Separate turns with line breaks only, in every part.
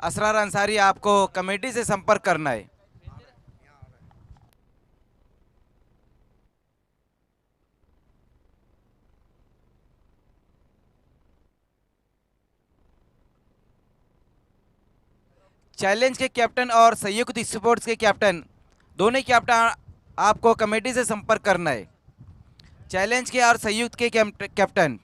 असरार अंसारी, आपको कमेटी से संपर्क करना है। चैलेंज के कैप्टन और संयुक्त स्पोर्ट्स के कैप्टन, दोनों कैप्टन आपको कमेटी से संपर्क करना है। चैलेंज के और संयुक्त के कैप्टन।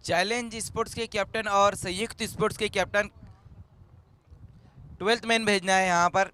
चैलेंज स्पोर्ट्स के कैप्टन और संयुक्त स्पोर्ट्स के कैप्टन 12th मैन भेजना है यहाँ पर।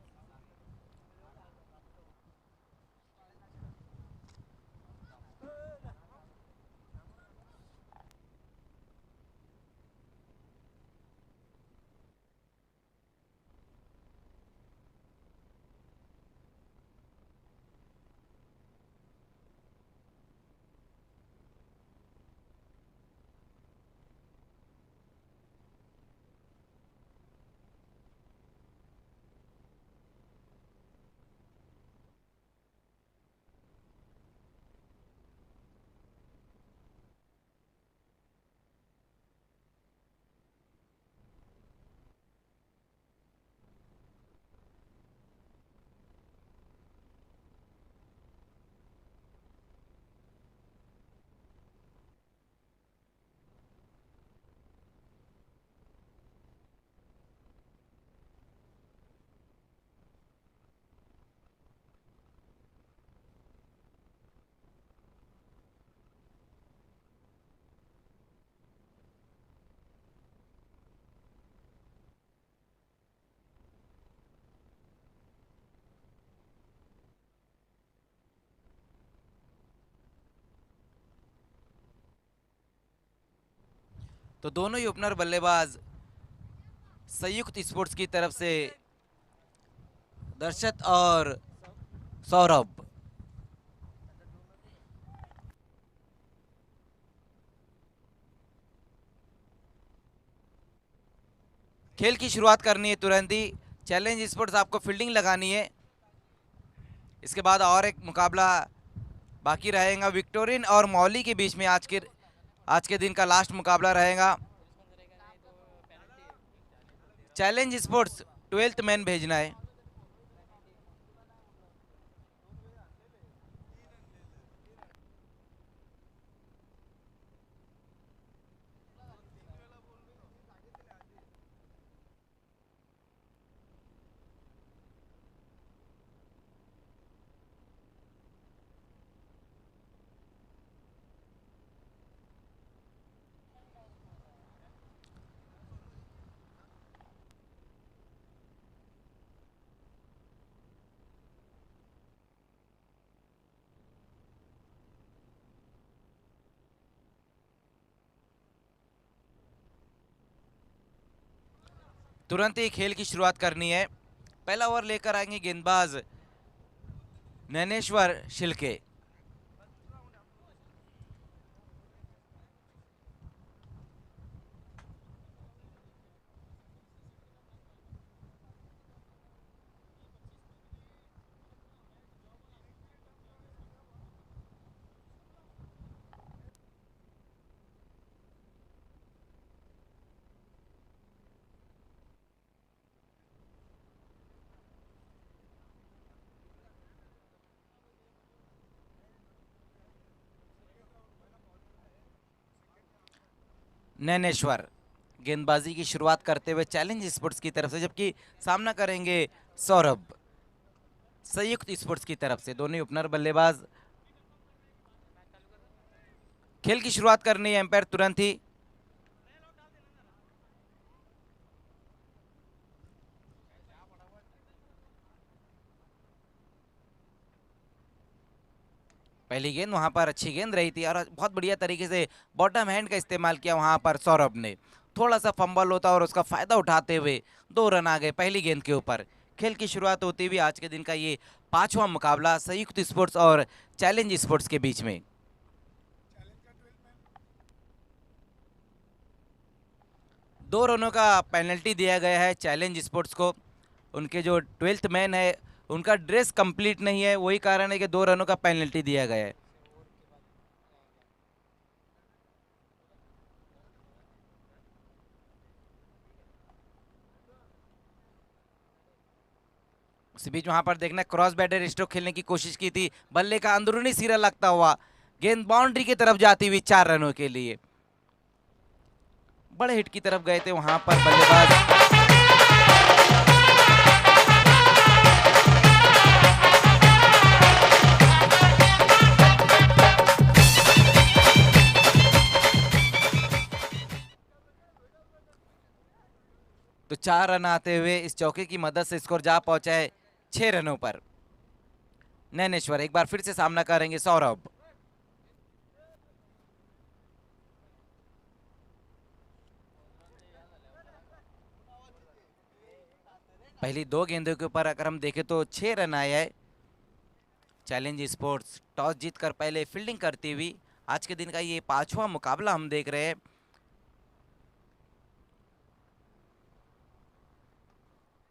तो दोनों ही ओपनर बल्लेबाज संयुक्त स्पोर्ट्स की तरफ से दर्शत और सौरभ। खेल की शुरुआत करनी है तुरंत ही। चैलेंज स्पोर्ट्स आपको फील्डिंग लगानी है। इसके बाद और एक मुकाबला बाकी रहेगा विक्टोरियन और मौली के बीच में। आज के दिन का लास्ट मुकाबला रहेगा। चैलेंज स्पोर्ट्स 12th मैन भेजना है। तुरंत ही खेल की शुरुआत करनी है। पहला ओवर लेकर आएंगे गेंदबाज नैनेश्वर शिल्के। नैनेश्वर गेंदबाजी की शुरुआत करते हुए चैलेंज स्पोर्ट्स की तरफ से, जबकि सामना करेंगे सौरभ। संयुक्त स्पोर्ट्स की तरफ से। दोनों ओपनर बल्लेबाज। खेल की शुरुआत करनी है एम्पायर तुरंत ही। पहली गेंद वहां पर अच्छी गेंद रही थी और बहुत बढ़िया तरीके से बॉटम हैंड का इस्तेमाल किया वहां पर सौरभ ने। थोड़ा सा फंबल होता और उसका फायदा उठाते हुए 2 रन आ गए पहली गेंद के ऊपर। खेल की शुरुआत होती हुई आज के दिन का ये 5वां मुकाबला संयुक्त स्पोर्ट्स और चैलेंज स्पोर्ट्स के बीच में। 2 रनों का पेनल्टी दिया गया है चैलेंज स्पोर्ट्स को। उनके जो 12th मैन है उनका ड्रेस कंप्लीट नहीं है, वही कारण है कि 2 रनों का पेनल्टी दिया गया है। उसी बीच वहां पर देखना क्रॉस बैटर स्ट्रोक खेलने की कोशिश की थी, बल्ले का अंदरूनी सिरा लगता हुआ गेंद बाउंड्री की तरफ जाती हुई 4 रनों के लिए। बड़े हिट की तरफ गए थे वहां पर बल्लेबाज। तो 4 रन आते हुए इस चौके की मदद से स्कोर जा पहुंचा है 6 रनों पर। नैनेश्वर एक बार फिर से सामना करेंगे सौरभ। पहली 2 गेंदों के ऊपर अगर हम देखें तो 6 रन आए हैं। चैलेंज स्पोर्ट्स टॉस जीतकर पहले फील्डिंग करती हुई आज के दिन का ये 5वां मुकाबला हम देख रहे हैं।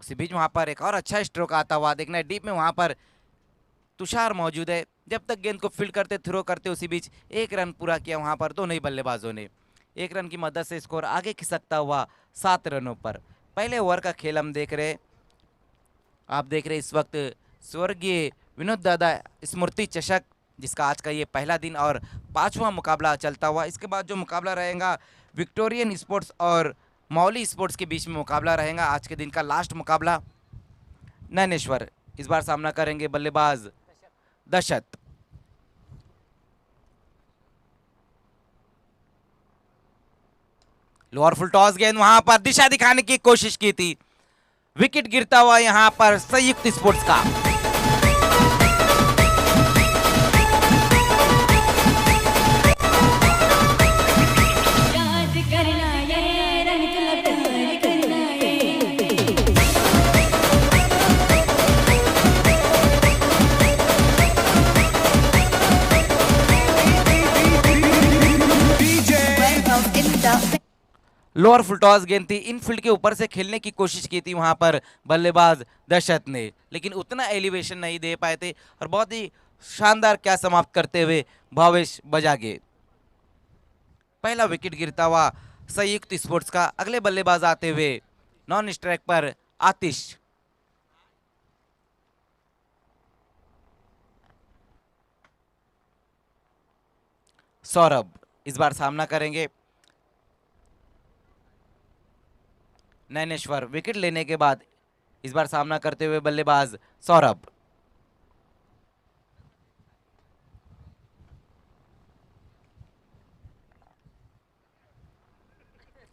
उसी बीच वहां पर एक और अच्छा स्ट्रोक आता हुआ देखना है डीप में, वहां पर तुषार मौजूद है। जब तक गेंद को फील्ड करते थ्रो करते उसी बीच 1 रन पूरा किया वहां पर दोनों ही बल्लेबाजों ने। 1 रन की मदद से स्कोर आगे खिसकता हुआ 7 रनों पर। पहले ओवर का खेल हम देख रहे हैं। आप देख रहे हैं इस वक्त स्वर्गीय विनोद दादा स्मृति चषक, जिसका आज का ये पहला दिन और 5वां मुकाबला चलता हुआ। इसके बाद जो मुकाबला रहेगा विक्टोरियन स्पोर्ट्स और मौली स्पोर्ट्स के बीच में मुकाबला रहेगा। आज के दिन का लास्ट मुकाबला। नैनेश्वर इस बार सामना करेंगे बल्लेबाज दशरथ। लोअर फुल टॉस गेंद वहां पर दिशा दिखाने की कोशिश की थी, विकेट गिरता हुआ यहां पर संयुक्त स्पोर्ट्स का। लोअर फुल टॉस गेंद थी, इनफील्ड के ऊपर से खेलने की कोशिश की थी वहां पर बल्लेबाज दशरथ ने, लेकिन उतना एलिवेशन नहीं दे पाए थे और बहुत ही शानदार क्या समाप्त करते हुए भावेश बजागे। पहला विकेट गिरता हुआ संयुक्त स्पोर्ट्स का। अगले बल्लेबाज आते हुए नॉन स्ट्राइक पर आतिश। सौरभ इस बार सामना करेंगे। नैनेश्वर विकेट लेने के बाद इस बार सामना करते हुए बल्लेबाज सौरभ।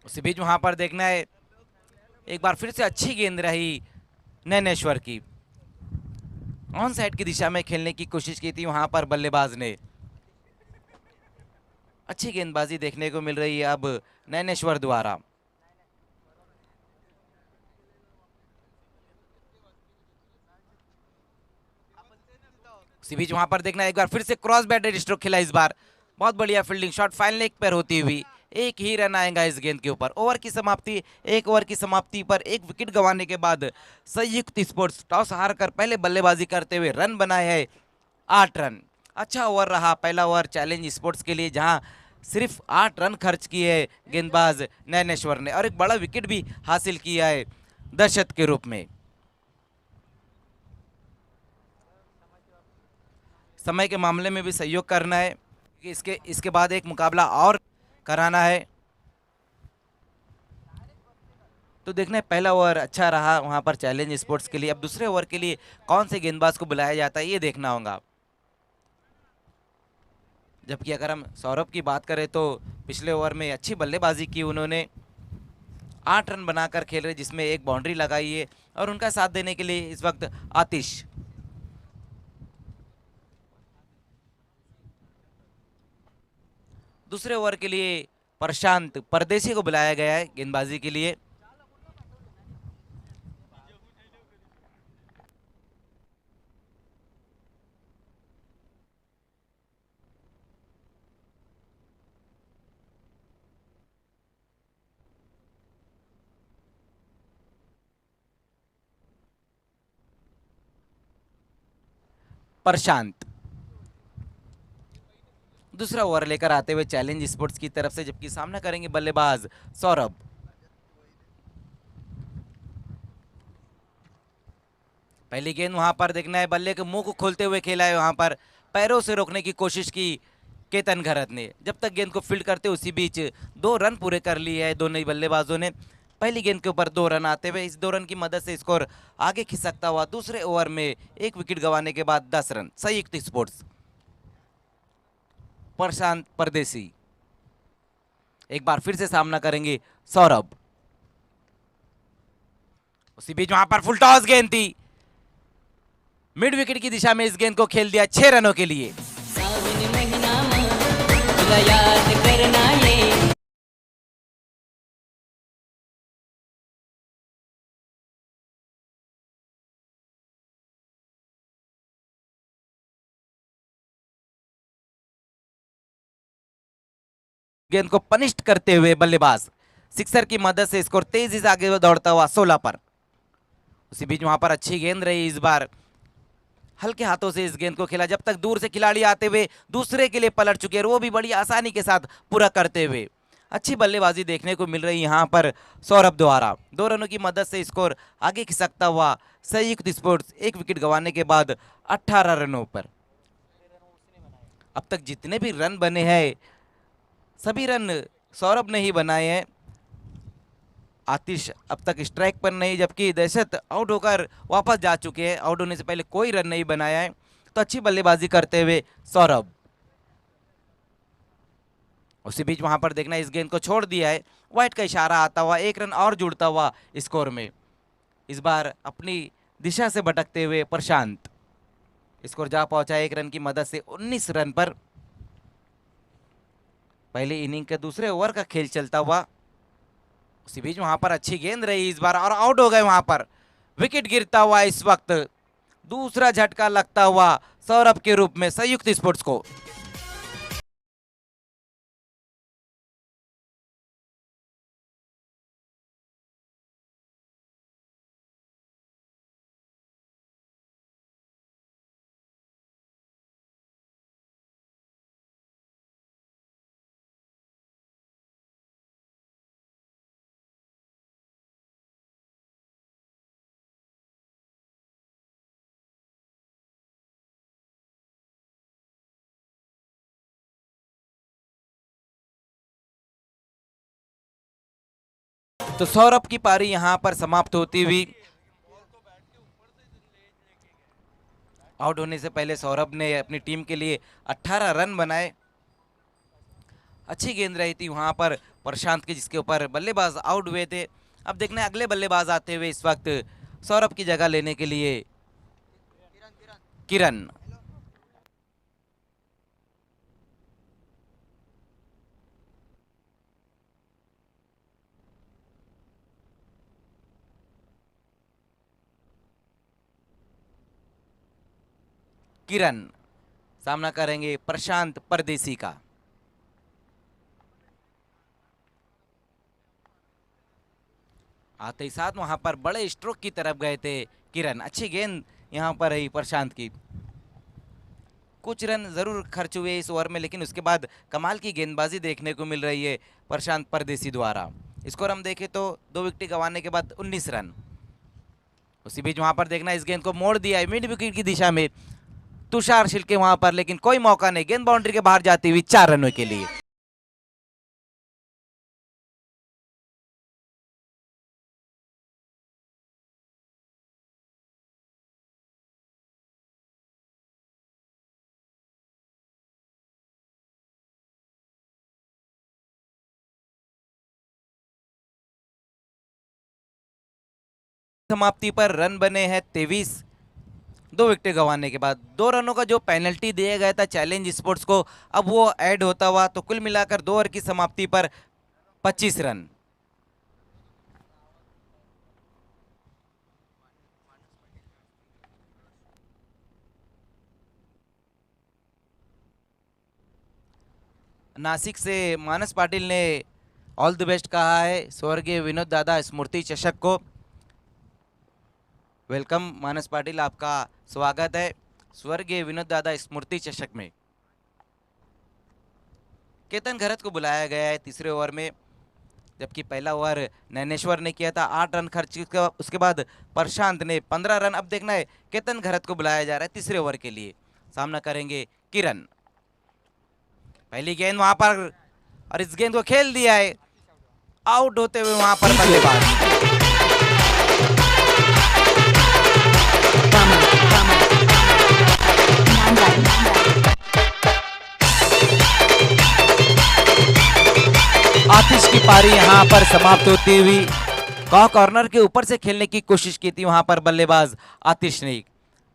उसी बीच वहां पर देखना है एक बार फिर से अच्छी गेंद रही नैनेश्वर की। ऑन साइड की दिशा में खेलने की कोशिश की थी वहां पर बल्लेबाज ने। अच्छी गेंदबाजी देखने को मिल रही है अब नैनेश्वर द्वारा। उसी बीच वहां पर देखना एक बार फिर से क्रॉस बैटर स्ट्रोक खेला इस बार। बहुत बढ़िया फील्डिंग शॉट फाइन लेग पर होती हुई 1 ही रन आएगा इस गेंद के ऊपर। ओवर की समाप्ति, 1 ओवर की समाप्ति पर 1 विकेट गंवाने के बाद संयुक्त स्पोर्ट्स टॉस हारकर पहले बल्लेबाजी करते हुए रन बनाए हैं 8 रन। अच्छा ओवर रहा पहला ओवर चैलेंज स्पोर्ट्स के लिए, जहां सिर्फ 8 रन खर्च किए है गेंदबाज नैनेश्वर ने और एक बड़ा विकेट भी हासिल किया है दशरथ के रूप में। समय के मामले में भी सहयोग करना है, इसके बाद एक मुकाबला और कराना है। तो देखना है पहला ओवर अच्छा रहा वहां पर चैलेंज स्पोर्ट्स के लिए। अब दूसरे ओवर के लिए कौन से गेंदबाज को बुलाया जाता है ये देखना होगा। जबकि अगर हम सौरभ की बात करें तो पिछले ओवर में अच्छी बल्लेबाजी की उन्होंने, 8 रन बनाकर खेल रहे जिसमें एक बाउंड्री लगाई है। और उनका साथ देने के लिए इस वक्त आतिश। दूसरे ओवर के लिए प्रशांत परदेसी को बुलाया गया है गेंदबाजी के लिए। प्रशांत दूसरा ओवर लेकर आते हुए चैलेंज स्पोर्ट्स की तरफ से, जबकि सामना करेंगे बल्लेबाज सौरभ। पहली गेंद वहां पर देखना है, बल्ले के मुंह को खोलते हुए खेला है, वहां पर पैरों से रोकने की कोशिश की केतन घरत ने। जब तक गेंद को फील्ड करते उसी बीच 2 रन पूरे कर लिए है दोनों ही बल्लेबाजों ने। पहली गेंद के ऊपर 2 रन आते हुए इस 2 रन की मदद से स्कोर आगे खिसकता हुआ दूसरे ओवर में 1 विकेट गंवाने के बाद 10 रन। संयुक्त स्पोर्ट्स प्रशांत परदेसी एक बार फिर से सामना करेंगे सौरभ। उसी बीच वहां पर फुल टॉस गेंद थी, मिड विकेट की दिशा में इस गेंद को खेल दिया 6 रनों के लिए।
सावन महीना तुला याद करना ये।
गेंद को पनिष्ट करते हुए बल्लेबाज सिक्सर की मदद से स्कोर तेजी से आगे दौड़ता हुआ 16 पर। उसी बीच वहां पर अच्छी गेंद रही, इस बार हल्के हाथों से इस गेंद को खेला, जब तक दूर से खिलाड़ी आते हुए दूसरे के लिए पलट चुके हैं, वो भी बड़ी आसानी के साथ पूरा करते हुए। अच्छी बल्लेबाजी देखने को मिल रही यहाँ पर सौरभ द्वारा। 2 रनों की मदद से स्कोर आगे खिसकता हुआ संयुक्त स्पोर्ट्स 1 विकेट गंवाने के बाद 18 रनों पर। अब तक जितने भी रन बने हैं सभी रन सौरभ ने ही बनाए हैं। आतिश अब तक स्ट्राइक पर नहीं, जबकि दहशत आउट होकर वापस जा चुके हैं। आउट होने से पहले कोई रन नहीं बनाया है, तो अच्छी बल्लेबाजी करते हुए सौरभ। उसी बीच वहां पर देखना इस गेंद को छोड़ दिया है, वाइट का इशारा आता हुआ 1 रन और जुड़ता हुआ स्कोर में। इस बार अपनी दिशा से भटकते हुए प्रशांत स्कोर जा पहुंचा 1 रन की मदद से 19 रन पर। पहली इनिंग के दूसरे ओवर का खेल चलता हुआ। उसी बीच वहां पर अच्छी गेंद रही इस बार और आउट हो गए वहां पर। विकेट गिरता हुआ इस वक्त दूसरा झटका लगता हुआ सौरभ के रूप में संयुक्त स्पोर्ट्स को। तो सौरभ की पारी यहां पर समाप्त होती हुई। आउट होने से पहले सौरभ ने अपनी टीम के लिए 18 रन बनाए। अच्छी गेंद रही थी वहां पर प्रशांत की, जिसके ऊपर बल्लेबाज आउट हुए थे। अब देखना है अगले बल्लेबाज आते हुए इस वक्त सौरभ की जगह लेने के लिए किरण। किरण सामना करेंगे प्रशांत परदेसी का। आते ही साथ वहां पर बड़े स्ट्रोक की तरफ गए थे किरण। अच्छी गेंद यहां पर रही प्रशांत की। कुछ रन जरूर खर्च हुए इस ओवर में, लेकिन उसके बाद कमाल की गेंदबाजी देखने को मिल रही है प्रशांत परदेसी द्वारा। स्कोर हम देखें तो 2 विकेट गंवाने के बाद 19 रन। उसी बीच वहां पर देखना इस गेंद को मोड़ दिया है मिड विकेट की दिशा में तुषार शिल्के वहां पर, लेकिन कोई मौका नहीं, गेंद बाउंड्री के बाहर जाती हुई 4 रनों के लिए। समाप्ति पर रन बने हैं 23। 2 विकेट गंवाने के बाद 2 रनों का जो पेनल्टी दिया गया था चैलेंज स्पोर्ट्स को, अब वो ऐड होता हुआ, तो कुल मिलाकर 2 ओवर की समाप्ति पर 25 रन। नासिक से मानस पाटिल ने ऑल द बेस्ट कहा है स्वर्गीय विनोद दादा स्मृति चषक को। वेलकम मानस पाटिल, आपका स्वागत है स्वर्गीय विनोद दादा स्मृति चषक में। केतन घरत को बुलाया गया है तीसरे ओवर में, जबकि पहला ओवर नैनेश्वर ने किया था 8 रन खर्च, उसके बाद प्रशांत ने 15 रन। अब देखना है केतन घरत को बुलाया जा रहा है तीसरे ओवर के लिए, सामना करेंगे किरण। पहली गेंद वहां पर और इस गेंद को खेल दिया है, आउट होते हुए वहां पर बल्लेबाज। आतिश की पारी यहां पर समाप्त होती हुई, कॉर्नर के ऊपर से खेलने की कोशिश की थी वहां पर बल्लेबाज आतिश ने।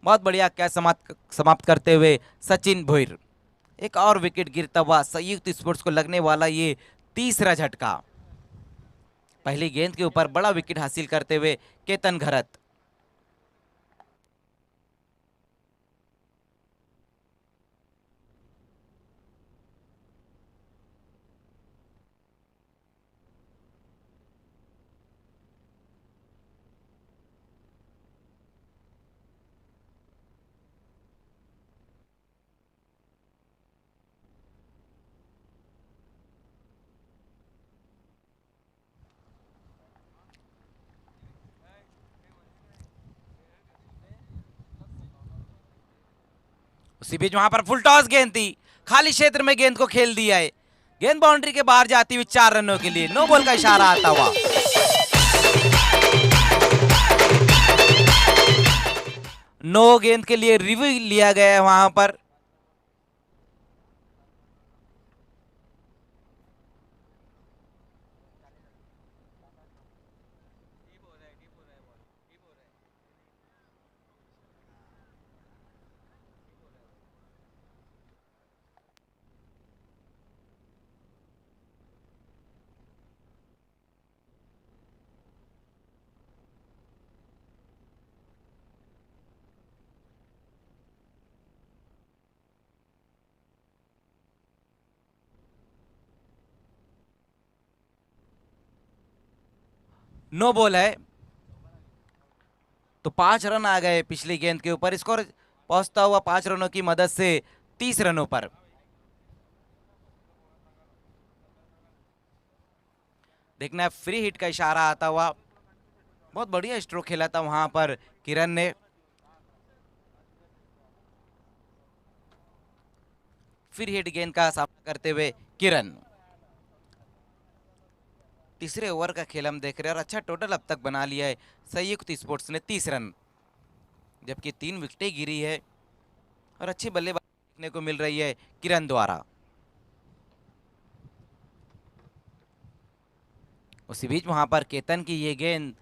बहुत बढ़िया कैच समाप्त करते हुए सचिन भोईर। एक और विकेट गिरता हुआ संयुक्त स्पोर्ट्स को लगने वाला ये तीसरा झटका। पहली गेंद के ऊपर बड़ा विकेट हासिल करते हुए केतन घरत। उसी बीच वहां पर फुल टॉस गेंद थी, खाली क्षेत्र में गेंद को खेल दिया है। गेंद बाउंड्री के बाहर जाती हुई 4 रनों के लिए, नो बॉल का इशारा आता हुआ। नो गेंद के लिए रिव्यू लिया गया है वहां पर। नो बॉल है, तो 5 रन आ गए पिछली गेंद के ऊपर। स्कोर पहुंचता हुआ 5 रनों की मदद से 30 रनों पर। देखना है फ्री हिट का इशारा आता हुआ। बहुत बढ़िया स्ट्रोक खेला था वहां पर किरण ने। फिर हिट गेंद का सामना करते हुए किरण। तीसरे ओवर का खेल हम देख रहे हैं और अच्छा टोटल अब तक बना लिया है संयुक्त स्पोर्ट्स ने 30 रन, जबकि 3 विकेटें गिरी है और अच्छी बल्लेबाजी देखने को मिल रही है किरण द्वारा। उसी बीच वहां पर केतन की ये गेंद,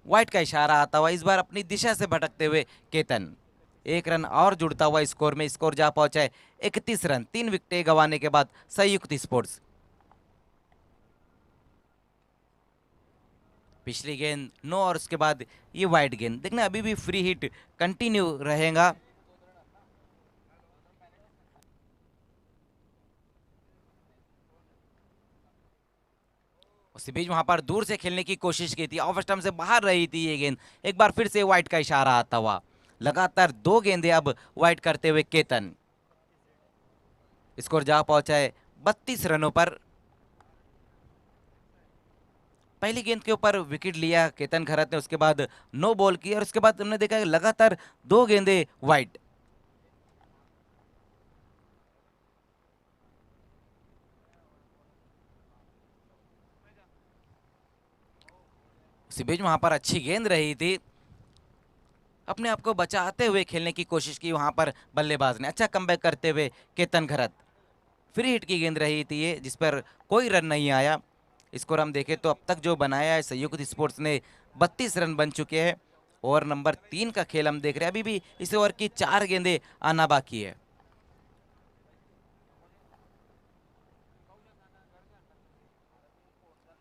वाइट का इशारा आता हुआ, इस बार अपनी दिशा से भटकते हुए केतन। 1 रन और जुड़ता हुआ स्कोर में, स्कोर जा पहुंचा है 31 रन, 3 विकेटें गंवाने के बाद संयुक्त स्पोर्ट्स। पिछली गेंद नो और उसके बाद ये वाइड गेंद। देखना अभी भी फ्री हिट कंटिन्यू रहेगा। उसी बीच वहां पर दूर से खेलने की कोशिश की थी, ऑफ स्टंप से बाहर रही थी ये गेंद। एक बार फिर से वाइड का इशारा आता हुआ। लगातार 2 गेंदें अब वाइड करते हुए केतन। स्कोर जा पहुंचा है 32 रनों पर। पहली गेंद के ऊपर विकेट लिया केतन खरत ने, उसके बाद नो बॉल की और उसके बाद हमने देखा लगातार 2 गेंदें वाइड। उसी बीच वहां पर अच्छी गेंद रही थी, अपने आप को बचाते हुए खेलने की कोशिश की वहां पर बल्लेबाज ने। अच्छा कमबैक करते हुए केतन खरत। फ्री हिट की गेंद रही थी ये, जिस पर कोई रन नहीं आया। स्कोर हम देखें तो अब तक जो बनाया है संयुक्त स्पोर्ट्स ने 32 रन बन चुके हैं ओवर नंबर 3 का खेल हम देख रहे हैं। अभी भी इस ओवर की 4 गेंदें आना बाकी है।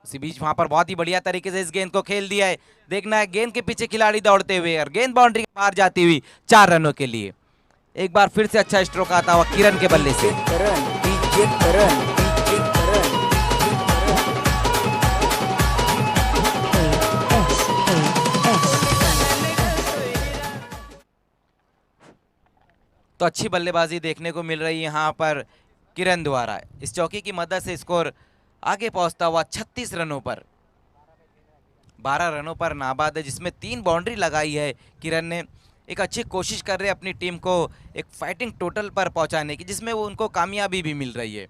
इसी बीच वहां पर बहुत ही बढ़िया तरीके से इस गेंद को खेल दिया है। देखना है गेंद के पीछे खिलाड़ी दौड़ते हुए और गेंद बाउंड्री के बाहर जाती हुई 4 रनों के लिए। एक बार फिर से अच्छा स्ट्रोक आता हुआ किरण के बल्ले से। तो अच्छी बल्लेबाजी देखने को मिल रही है यहाँ पर किरण द्वारा। इस चौके की मदद से स्कोर आगे पहुंचता हुआ 36 रनों पर। 12 रनों पर नाबाद है, जिसमें 3 बाउंड्री लगाई है किरण ने। एक अच्छी कोशिश कर रहे हैं अपनी टीम को एक फाइटिंग टोटल पर पहुंचाने की, जिसमें वो उनको कामयाबी भी मिल रही है।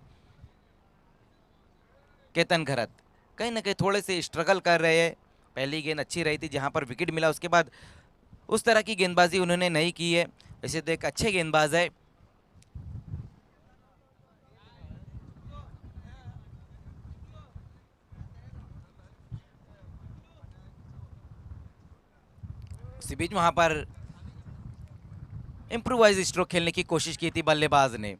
केतन घरत कहीं ना कहीं थोड़े से स्ट्रगल कर रहे हैं। पहली गेंद अच्छी रही थी जहां पर विकेट मिला, उसके बाद उस तरह की गेंदबाजी उन्होंने नहीं की है। वैसे तो एक अच्छे गेंदबाज है। इसी बीच वहां पर इम्प्रोवाइज स्ट्रोक खेलने की कोशिश की थी बल्लेबाज ने।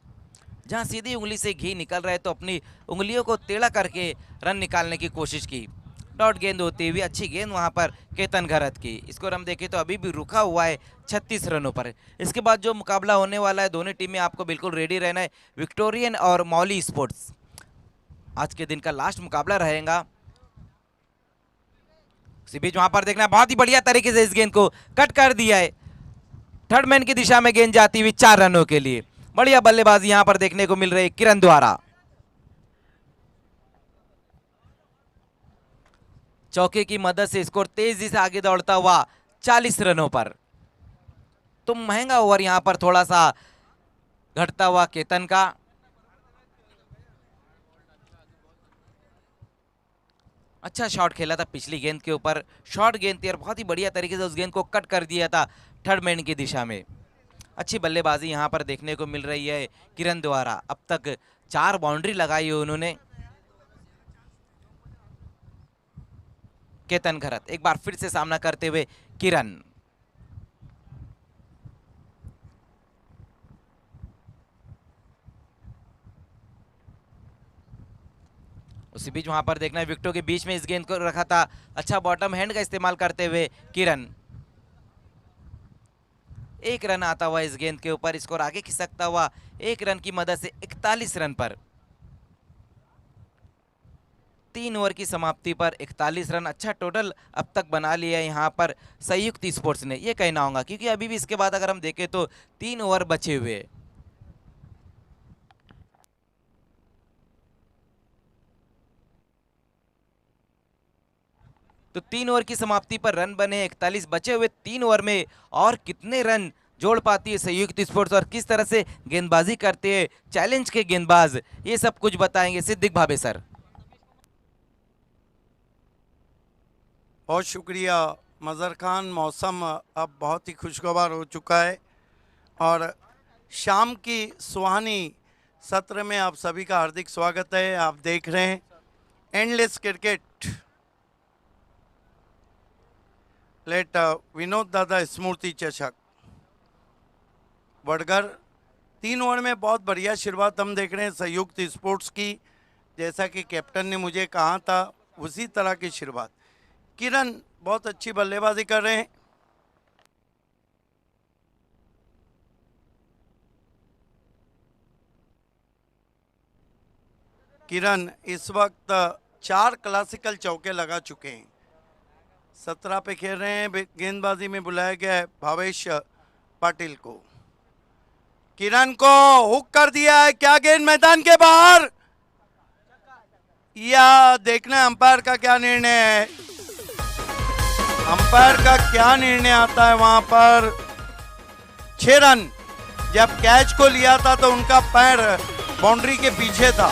जहां सीधी उंगली से घी निकल रहा है तो अपनी उंगलियों को टेढ़ा करके रन निकालने की कोशिश की। डॉट गेंद होती हुई अच्छी गेंद वहां पर केतन घरत की। स्कोर हम देखें तो अभी भी रुका हुआ है 36 रनों पर। इसके बाद जो मुकाबला होने वाला है, दोनों टीमें आपको बिल्कुल रेडी रहना है। विक्टोरियन और मौली स्पोर्ट्स आज के दिन का लास्ट मुकाबला रहेगा। इसी बीच वहां पर देखना बहुत ही बढ़िया तरीके से इस गेंद को कट कर दिया है। थर्ड मैन की दिशा में गेंद जाती हुई 4 रनों के लिए। बढ़िया बल्लेबाजी यहां पर देखने को मिल रही है किरण द्वारा। चौके की मदद से स्कोर तेजी से आगे दौड़ता हुआ 40 रनों पर। तो महंगा ओवर यहां पर थोड़ा सा घटता हुआ केतन का। अच्छा शॉट खेला था पिछली गेंद के ऊपर, शॉर्ट गेंद थी और बहुत ही बढ़िया तरीके से उस गेंद को कट कर दिया था थर्ड मैन की दिशा में। अच्छी बल्लेबाजी यहां पर देखने को मिल रही है किरण द्वारा। अब तक 4 बाउंड्री लगाई है उन्होंने। केतन घरत एक बार फिर से सामना करते हुए किरण। उसी बीच वहां पर देखना है विकेटों के बीच में इस गेंद को रखा था। अच्छा बॉटम हैंड का इस्तेमाल करते हुए किरण। 1 रन आता हुआ इस गेंद के ऊपर। स्कोर आगे खिसकता हुआ 1 रन की मदद से 41 रन पर। 3 ओवर की समाप्ति पर 41 रन अच्छा टोटल अब तक बना लिया है यहाँ पर संयुक्त स्पोर्ट्स ने, ये कहना होगा। क्योंकि अभी भी इसके बाद अगर हम देखें तो 3 ओवर बचे हुए। तो 3 ओवर की समाप्ति पर रन बने 41। बचे हुए 3 ओवर में और कितने रन जोड़ पाती है संयुक्त स्पोर्ट्स और किस तरह से गेंदबाजी करते हैं चैलेंज के गेंदबाज, ये सब कुछ बताएंगे सिद्दिक भावे सर।
बहुत शुक्रिया मज़र खान। मौसम अब बहुत ही खुशगवार हो चुका है और शाम की सुहानी सत्र में आप सभी का हार्दिक स्वागत है। आप देख रहे हैं एंडलेस क्रिकेट। लेट विनोद दादा स्मृति चषक वडगर। 3 ओवर में बहुत बढ़िया शुरुआत हम देख रहे हैं संयुक्त स्पोर्ट्स की। जैसा कि कैप्टन ने मुझे कहा था उसी तरह की शुरुआत। किरण बहुत अच्छी बल्लेबाजी कर रहे हैं। किरण इस वक्त 4 क्लासिकल चौके लगा चुके हैं। 17 पे खेल रहे हैं। गेंदबाजी में बुलाया गया है भावेश पाटिल को। किरण को हुक कर दिया है। क्या गेंद मैदान के बाहर, या देखना अंपायर का क्या निर्णय है। अंपायर का क्या निर्णय आता है वहां पर। 6 रन। जब कैच को लिया था तो उनका पैर बाउंड्री के पीछे था।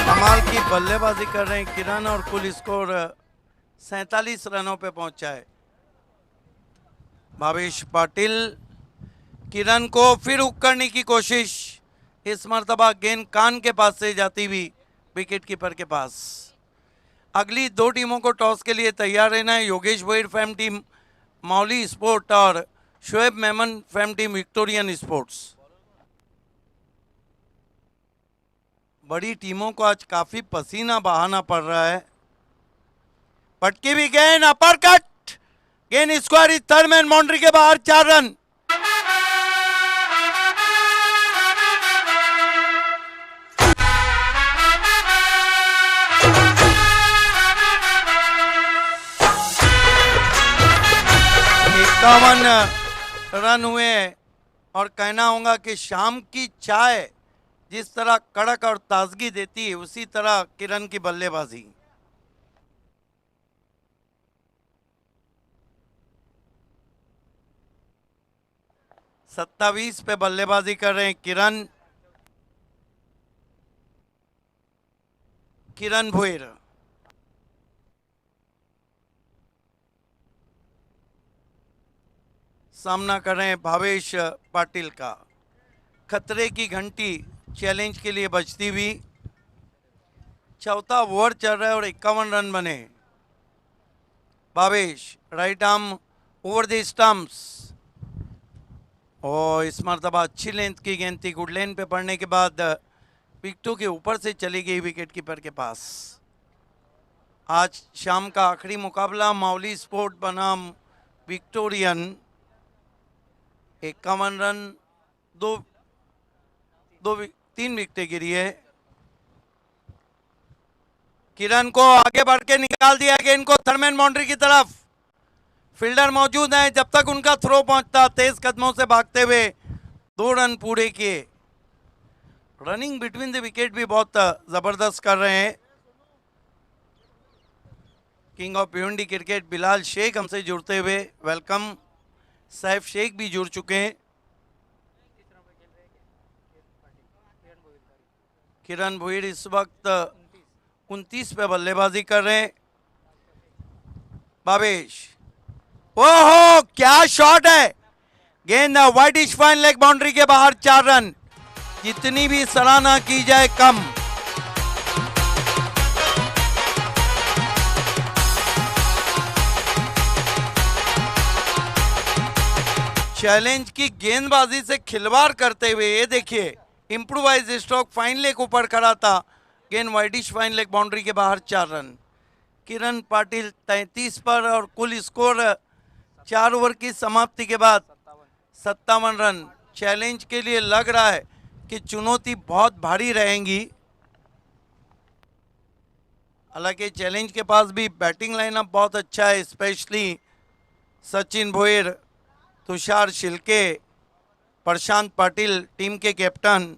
कमाल की बल्लेबाजी कर रहे हैं किरण और कुल स्कोर 47 रनों पे पहुंचा है। भावेश पाटिल किरण को फिर हुक करने की कोशिश, इस मर्तबा गेंद कान के पास से जाती हुई विकेट कीपर के पास। अगली दो टीमों को टॉस के लिए तैयार रहना है। योगेश भोईर फैम टीम मौली स्पोर्ट और Shoaib Memon fam team Victorian sports. बड़ी टीमों को आज काफी पसीना बहाना पड़ रहा है। पटकी भी गेंद, अपर कट, गेंद स्क्वायर इस थर्ड मैन बाउंड्री के बाहर, 4 रन। इक्यावन रन हुए और कहना होगा कि शाम की चाय जिस तरह कड़क और ताजगी देती है उसी तरह किरण की बल्लेबाजी। सत्ताईस पे बल्लेबाजी कर रहे हैं किरण भोईर। सामना कर रहे हैं भावेश पाटिल का। खतरे की घंटी चैलेंज के लिए बजती हुई। चौथा ओवर चल रहा है और 51 रन बने। Bhavesh right arm over the stumps और इस मरतबा अच्छी लेंथ की गेंद थी। गुड लेन पे पड़ने के बाद विकेटों के ऊपर से चली गई विकेट कीपर के पास। आज शाम का आखिरी मुकाबला मौली स्पोर्ट बनाम विक्टोरियन। 51 रन, 3 विकेटें गिरी है। किरण को आगे बढ़ के निकाल दिया गेंद को थर्डमैन बाउंड्री की तरफ। फील्डर मौजूद हैं, जब तक उनका थ्रो पहुंचता तेज कदमों से भागते हुए 2 रन पूरे किए। रनिंग बिटवीन द विकेट भी बहुत जबरदस्त कर रहे हैं। King of Bhiwandi cricket Bilal Shaikh हमसे जुड़ते हुए, वेलकम। सैफ शेख भी जुड़ चुके हैं। किरण भोईर इस वक्त 29 पे बल्लेबाजी कर रहे हैं। भावेश, ओहो क्या शॉट है, गेंद वाइडिश फाइन लेग बाउंड्री के बाहर, 4 रन। जितनी भी सराहना की जाए कम। चैलेंज की गेंदबाजी से खिलवाड़ करते हुए ये देखिए इम्प्रोवाइज स्ट्रोक, फाइन लेग ऊपर खड़ा था, गेंद वाइडिश फाइन लेग बाउंड्री के बाहर, 4 रन। किरण पाटिल 33 पर और कुल स्कोर 4 ओवर की समाप्ति के बाद 57 रन। चैलेंज के लिए लग रहा है कि चुनौती बहुत भारी रहेंगी। हालांकि चैलेंज के पास भी बैटिंग लाइनअप बहुत अच्छा है, स्पेशली सचिन भोईर, तुषार शिल्के, प्रशांत पाटिल टीम के कैप्टन।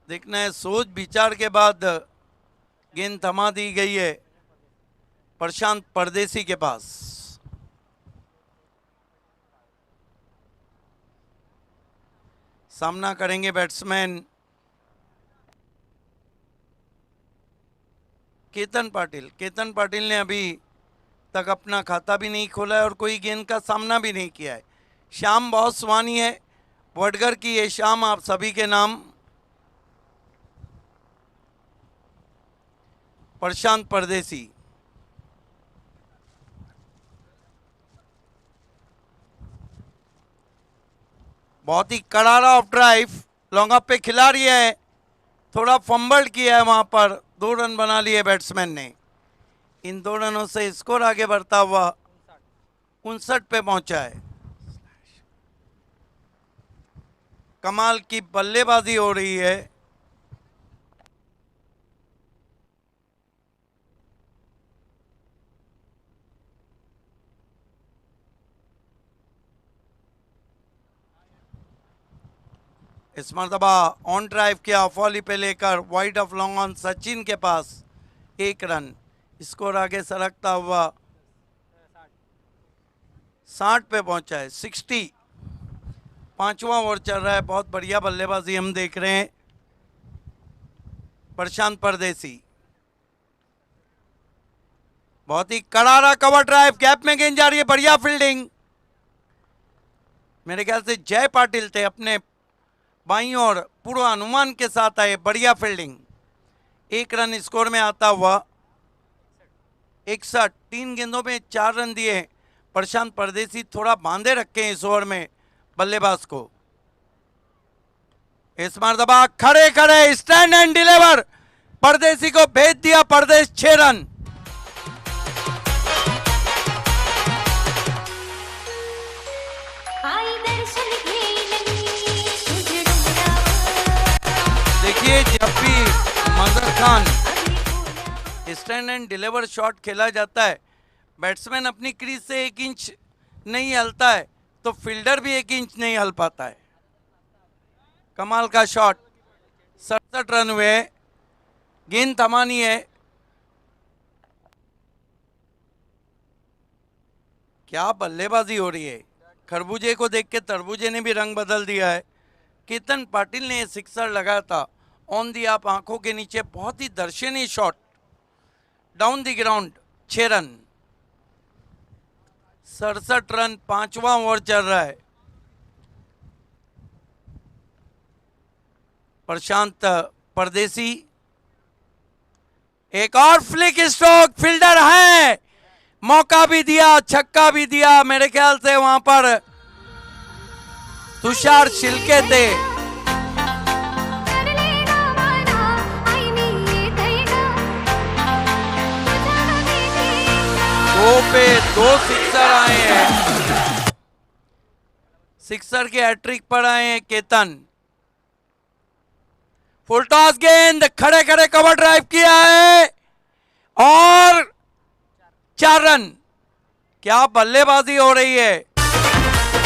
देखना है सोच विचार के बाद गेंद थमा दी गई है प्रशांत परदेसी के पास। सामना करेंगे बैट्समैन केतन पाटिल। केतन पाटिल ने अभी तक अपना खाता भी नहीं खोला है और कोई गेंद का सामना भी नहीं किया है। शाम बहुत सुहानी है, वडगर की ये शाम आप सभी के नाम। प्रशांत परदेसी, बहुत ही करारा ऑफ ड्राइव, लॉन्ग ऑफ पे खिलाड़ी है, थोड़ा फंबल किया है, वहां पर 2 रन बना लिए बैट्समैन ने। इन 2 रनों से स्कोर आगे बढ़ता हुआ 59 पे पहुंचा है। कमाल की बल्लेबाजी हो रही है। इस मरतबा ऑन ड्राइव किया, फॉली पे लेकर wide of long on, Sachin के पास 1 रन। स्कोर आगे सरकता हुआ 60 पे पहुंचा है, 60। 5वां ओवर चल रहा है, बहुत बढ़िया बल्लेबाजी हम देख रहे हैं। प्रशांत परदेसी। बहुत ही करारा कवर ड्राइव, गैप में गेंद जा रही है, बढ़िया फील्डिंग। मेरे ख्याल से जय पाटिल थे अपने बाईं और पूर्वानुमान के साथ आए, बढ़िया फील्डिंग। 1 रन स्कोर में आता हुआ 61, 3 गेंदों में 4 रन दिए। प्रशांत परदेसी थोड़ा बांधे रखे हैं इस ओवर में बल्लेबाज को। इस मरतबा खड़े खड़े स्टैंड एंड डिलीवर, परदेसी को भेज दिया परदेश, 6 रन। देखिए जब भी मजर Khan stand and deliver shot खेला जाता है, बैट्समैन अपनी क्रीज से 1 इंच नहीं हिलता है तो फील्डर भी 1 इंच नहीं हिल पाता है। कमाल का शॉट। 67 रन हुए, गेंद थमानी है। क्या बल्लेबाजी हो रही है। खरबूजे को देख के तरबूजे ने भी रंग बदल दिया है। केतन पाटिल ने सिक्सर लगाया था ऑन दी आप आंखों के नीचे, बहुत ही दर्शनीय shot, down the ground, 6 run. 67 run, 5वां ओवर चल रहा है। प्रशांत परदेसी, एक और फ्लिक स्ट्रोक, फील्डर है, मौका भी दिया, छक्का भी दिया। मेरे ख्याल से वहां पर तुषार शिल्के थे। 2 पे 2 सिक्सर आए हैं। सिक्सर के हैट्रिक पर आए हैं केतन। फुल टॉस गेंद, खड़े खड़े कवर ड्राइव किया है और 4 रन। क्या बल्लेबाजी हो रही है।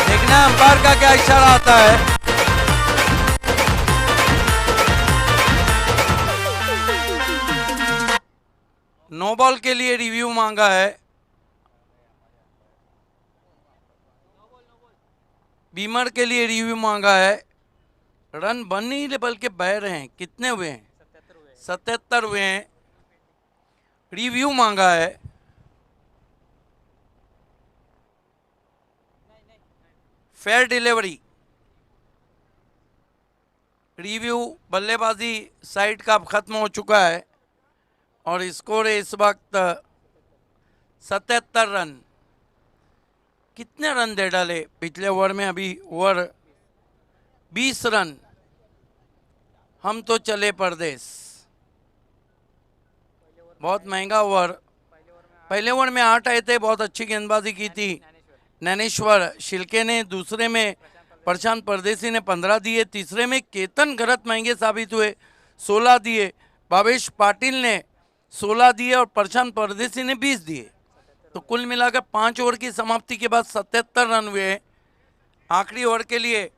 देखना अंपायर का क्या इशारा आता है। नो बॉल के लिए रिव्यू मांगा है। बीमर के लिए रिव्यू मांगा है। रन बन नहीं रहे बल्कि बह रहे हैं। कितने हुए हैं? 77 हुए हैं। रिव्यू मांगा है। फेयर डिलीवरी, रिव्यू, बल्लेबाजी साइड का खत्म हो चुका है और स्कोर है इस वक्त 77 रन। कितने रन दे डाले पिछले ओवर में? अभी ओवर 20 रन। हम तो चले परदेश। बहुत महंगा ओवर। पहले ओवर में 8 आए थे, बहुत अच्छी गेंदबाजी की थी ज्ञानेश्वर शिल्के ने। दूसरे में प्रशांत परदेसी ने 15 दिए। तीसरे में केतन गरत महंगे साबित हुए, 16 दिए। भावेश पाटिल ने 16 दिए और प्रशांत परदेसी ने 20 दिए। तो कुल मिलाकर 5 ओवर की समाप्ति के बाद 77 रन हुए। आखिरी ओवर के लिए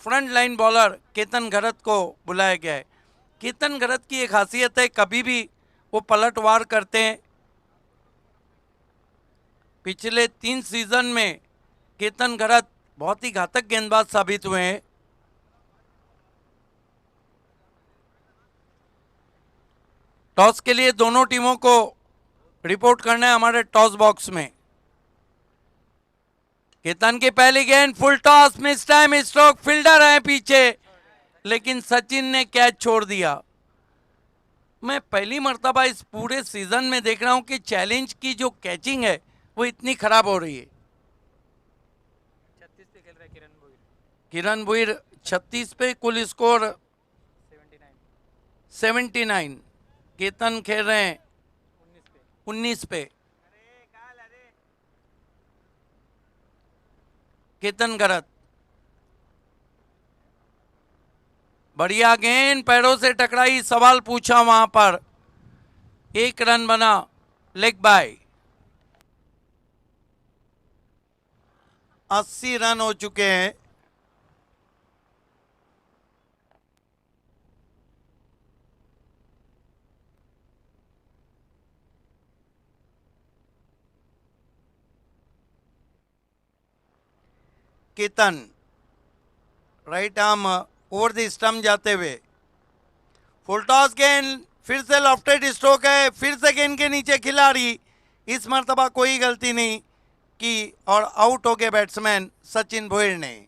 फ्रंट लाइन बॉलर केतन गरत को बुलाया गया है। केतन गरत की एक खासियत है, कभी भी वो पलटवार करते हैं। पिछले 3 सीजन में केतन गरत बहुत ही घातक गेंदबाज साबित हुए हैं। टॉस के लिए दोनों टीमों को रिपोर्ट करना है हमारे टॉस बॉक्स में। केतन की पहली गेंद, full toss, miss time stroke, fielder है पीछे, लेकिन सचिन ने कैच छोड़ दिया। मैं पहली मर्तबा इस पूरे सीजन में देख रहा हूं कि चैलेंज की जो कैचिंग है वो इतनी खराब हो रही है।
36 पे खेल रहा है
किरण भुईर 36 पे, कुल स्कोर 79। केतन खेल रहे हैं 19 पे। केतन गरत, बढ़िया गेंद, पैरों से टकराई, सवाल पूछा वहां पर। 1 रन बना, लेग बाय। 80 रन हो चुके हैं। Ketan right arm over the stump जाते हुए, फुल टॉस गेंद, फिर से लॉफ्टेड स्ट्रोक है, फिर से गेंद के नीचे खिलाड़ी। इस मर्तबा कोई गलती नहीं की और आउट हो गए बैट्समैन सचिन भोयर ने।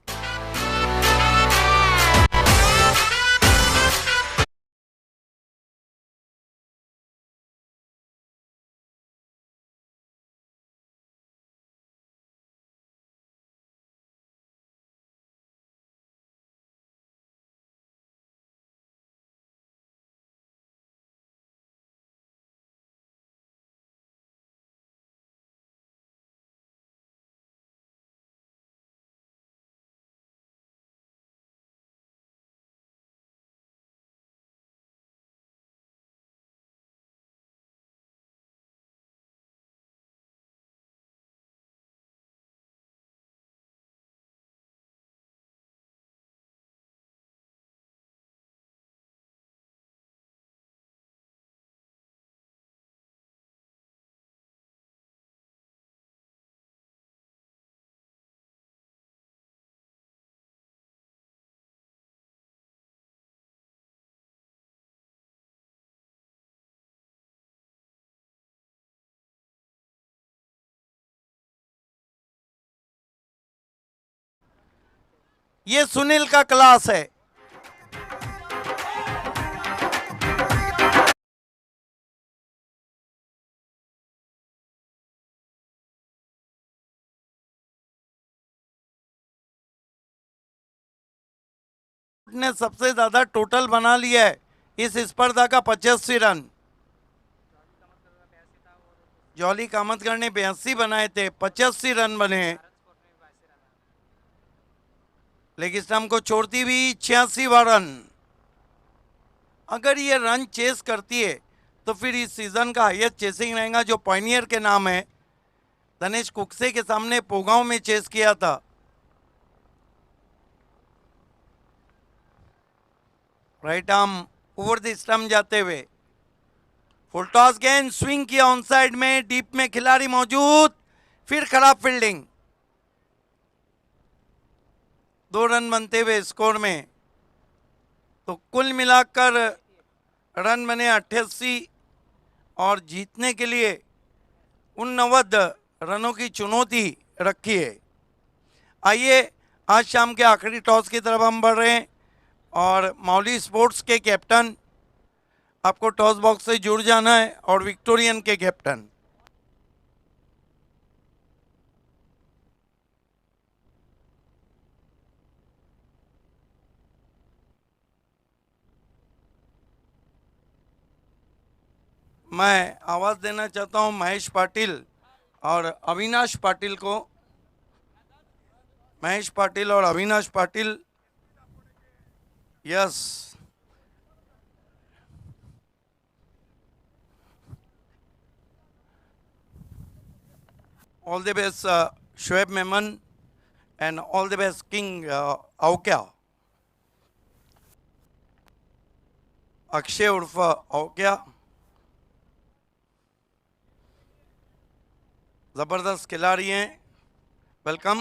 ये सुनील का क्लास है। ने सबसे ज्यादा टोटल बना लिया है इस स्पर्धा का 85 रन। जॉली कामतगर ने 82 बनाए थे, 85 रन बने। लेग स्टंप को छोड़ती हुई 86वां रन। अगर ये रन चेस करती है तो फिर इस सीजन का हाईएस्ट चेसिंग रहेगा, जो पॉइनियर के नाम है। दिनेश कुक्से के सामने पोगांव में चेस किया था। Right arm over the stump जाते हुए फुल टॉस गेंद स्विंग किया ऑन साइड में, डीप में खिलाड़ी मौजूद, फिर खराब फील्डिंग। 2 रन बनते हुए स्कोर में, तो कुल मिलाकर रन बने 88 और जीतने के लिए 89 रनों की चुनौती रखी है। आइए आज शाम के आखिरी टॉस की तरफ हम बढ़ रहे हैं और मौली स्पोर्ट्स के कैप्टन, आपको टॉस बॉक्स से जुड़ जाना है, और विक्टोरियन के कैप्टन। मैं आवाज देना चाहता हूं महेश पाटिल और अविनाश पाटिल को। महेश पाटिल और Avinash Patil, yes. All the best Shoaib Memon and all the best king Aukya, Akshay उर्फ औक्या। जबरदस्त खिलाड़ी हैं, वेलकम।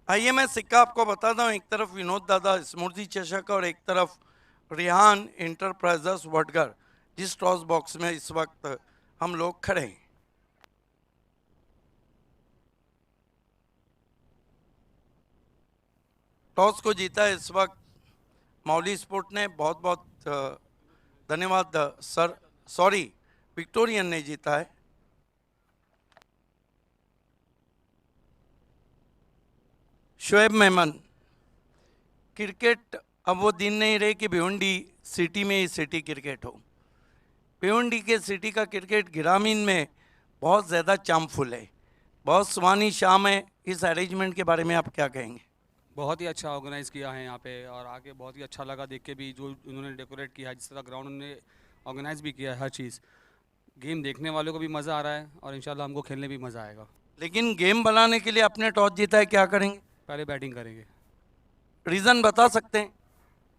आइए मैं सिक्का आपको बताता हूँ। एक तरफ विनोद दादा स्मृति चषक और एक तरफ रिहान इंटरप्राइजेस वडगर, जिस टॉस बॉक्स में इस वक्त हम लोग खड़े हैं। टॉस को जीता है इस वक्त मौली स्पोर्ट ने। बहुत बहुत धन्यवाद सर। सॉरी, विक्टोरियन ने जीता है। शोएब मेमन, क्रिकेट अब वो दिन नहीं रहे कि भिवंडी सिटी में ही सिटी क्रिकेट हो। भिवंडी के सिटी का क्रिकेट ग्रामीण में बहुत ज़्यादा चार्मफुल है, बहुत सुहानी शाम है। इस अरेंजमेंट के बारे में आप क्या कहेंगे?
बहुत ही अच्छा ऑर्गेनाइज़ किया है यहाँ पे, और आके बहुत ही अच्छा लगा देख के भी, जो उन्होंने डेकोरेट किया है, जिस तरह ग्राउंड उन्होंने ऑर्गेनाइज भी किया है। हर चीज़, गेम देखने वालों को भी मज़ा आ रहा है और इंशाल्लाह हमको खेलने भी मज़ा आएगा।
लेकिन गेम बनाने के लिए आपने टॉस जीता है, क्या करेंगे?
पहले बैटिंग करेंगे।
रीज़न बता सकते हैं?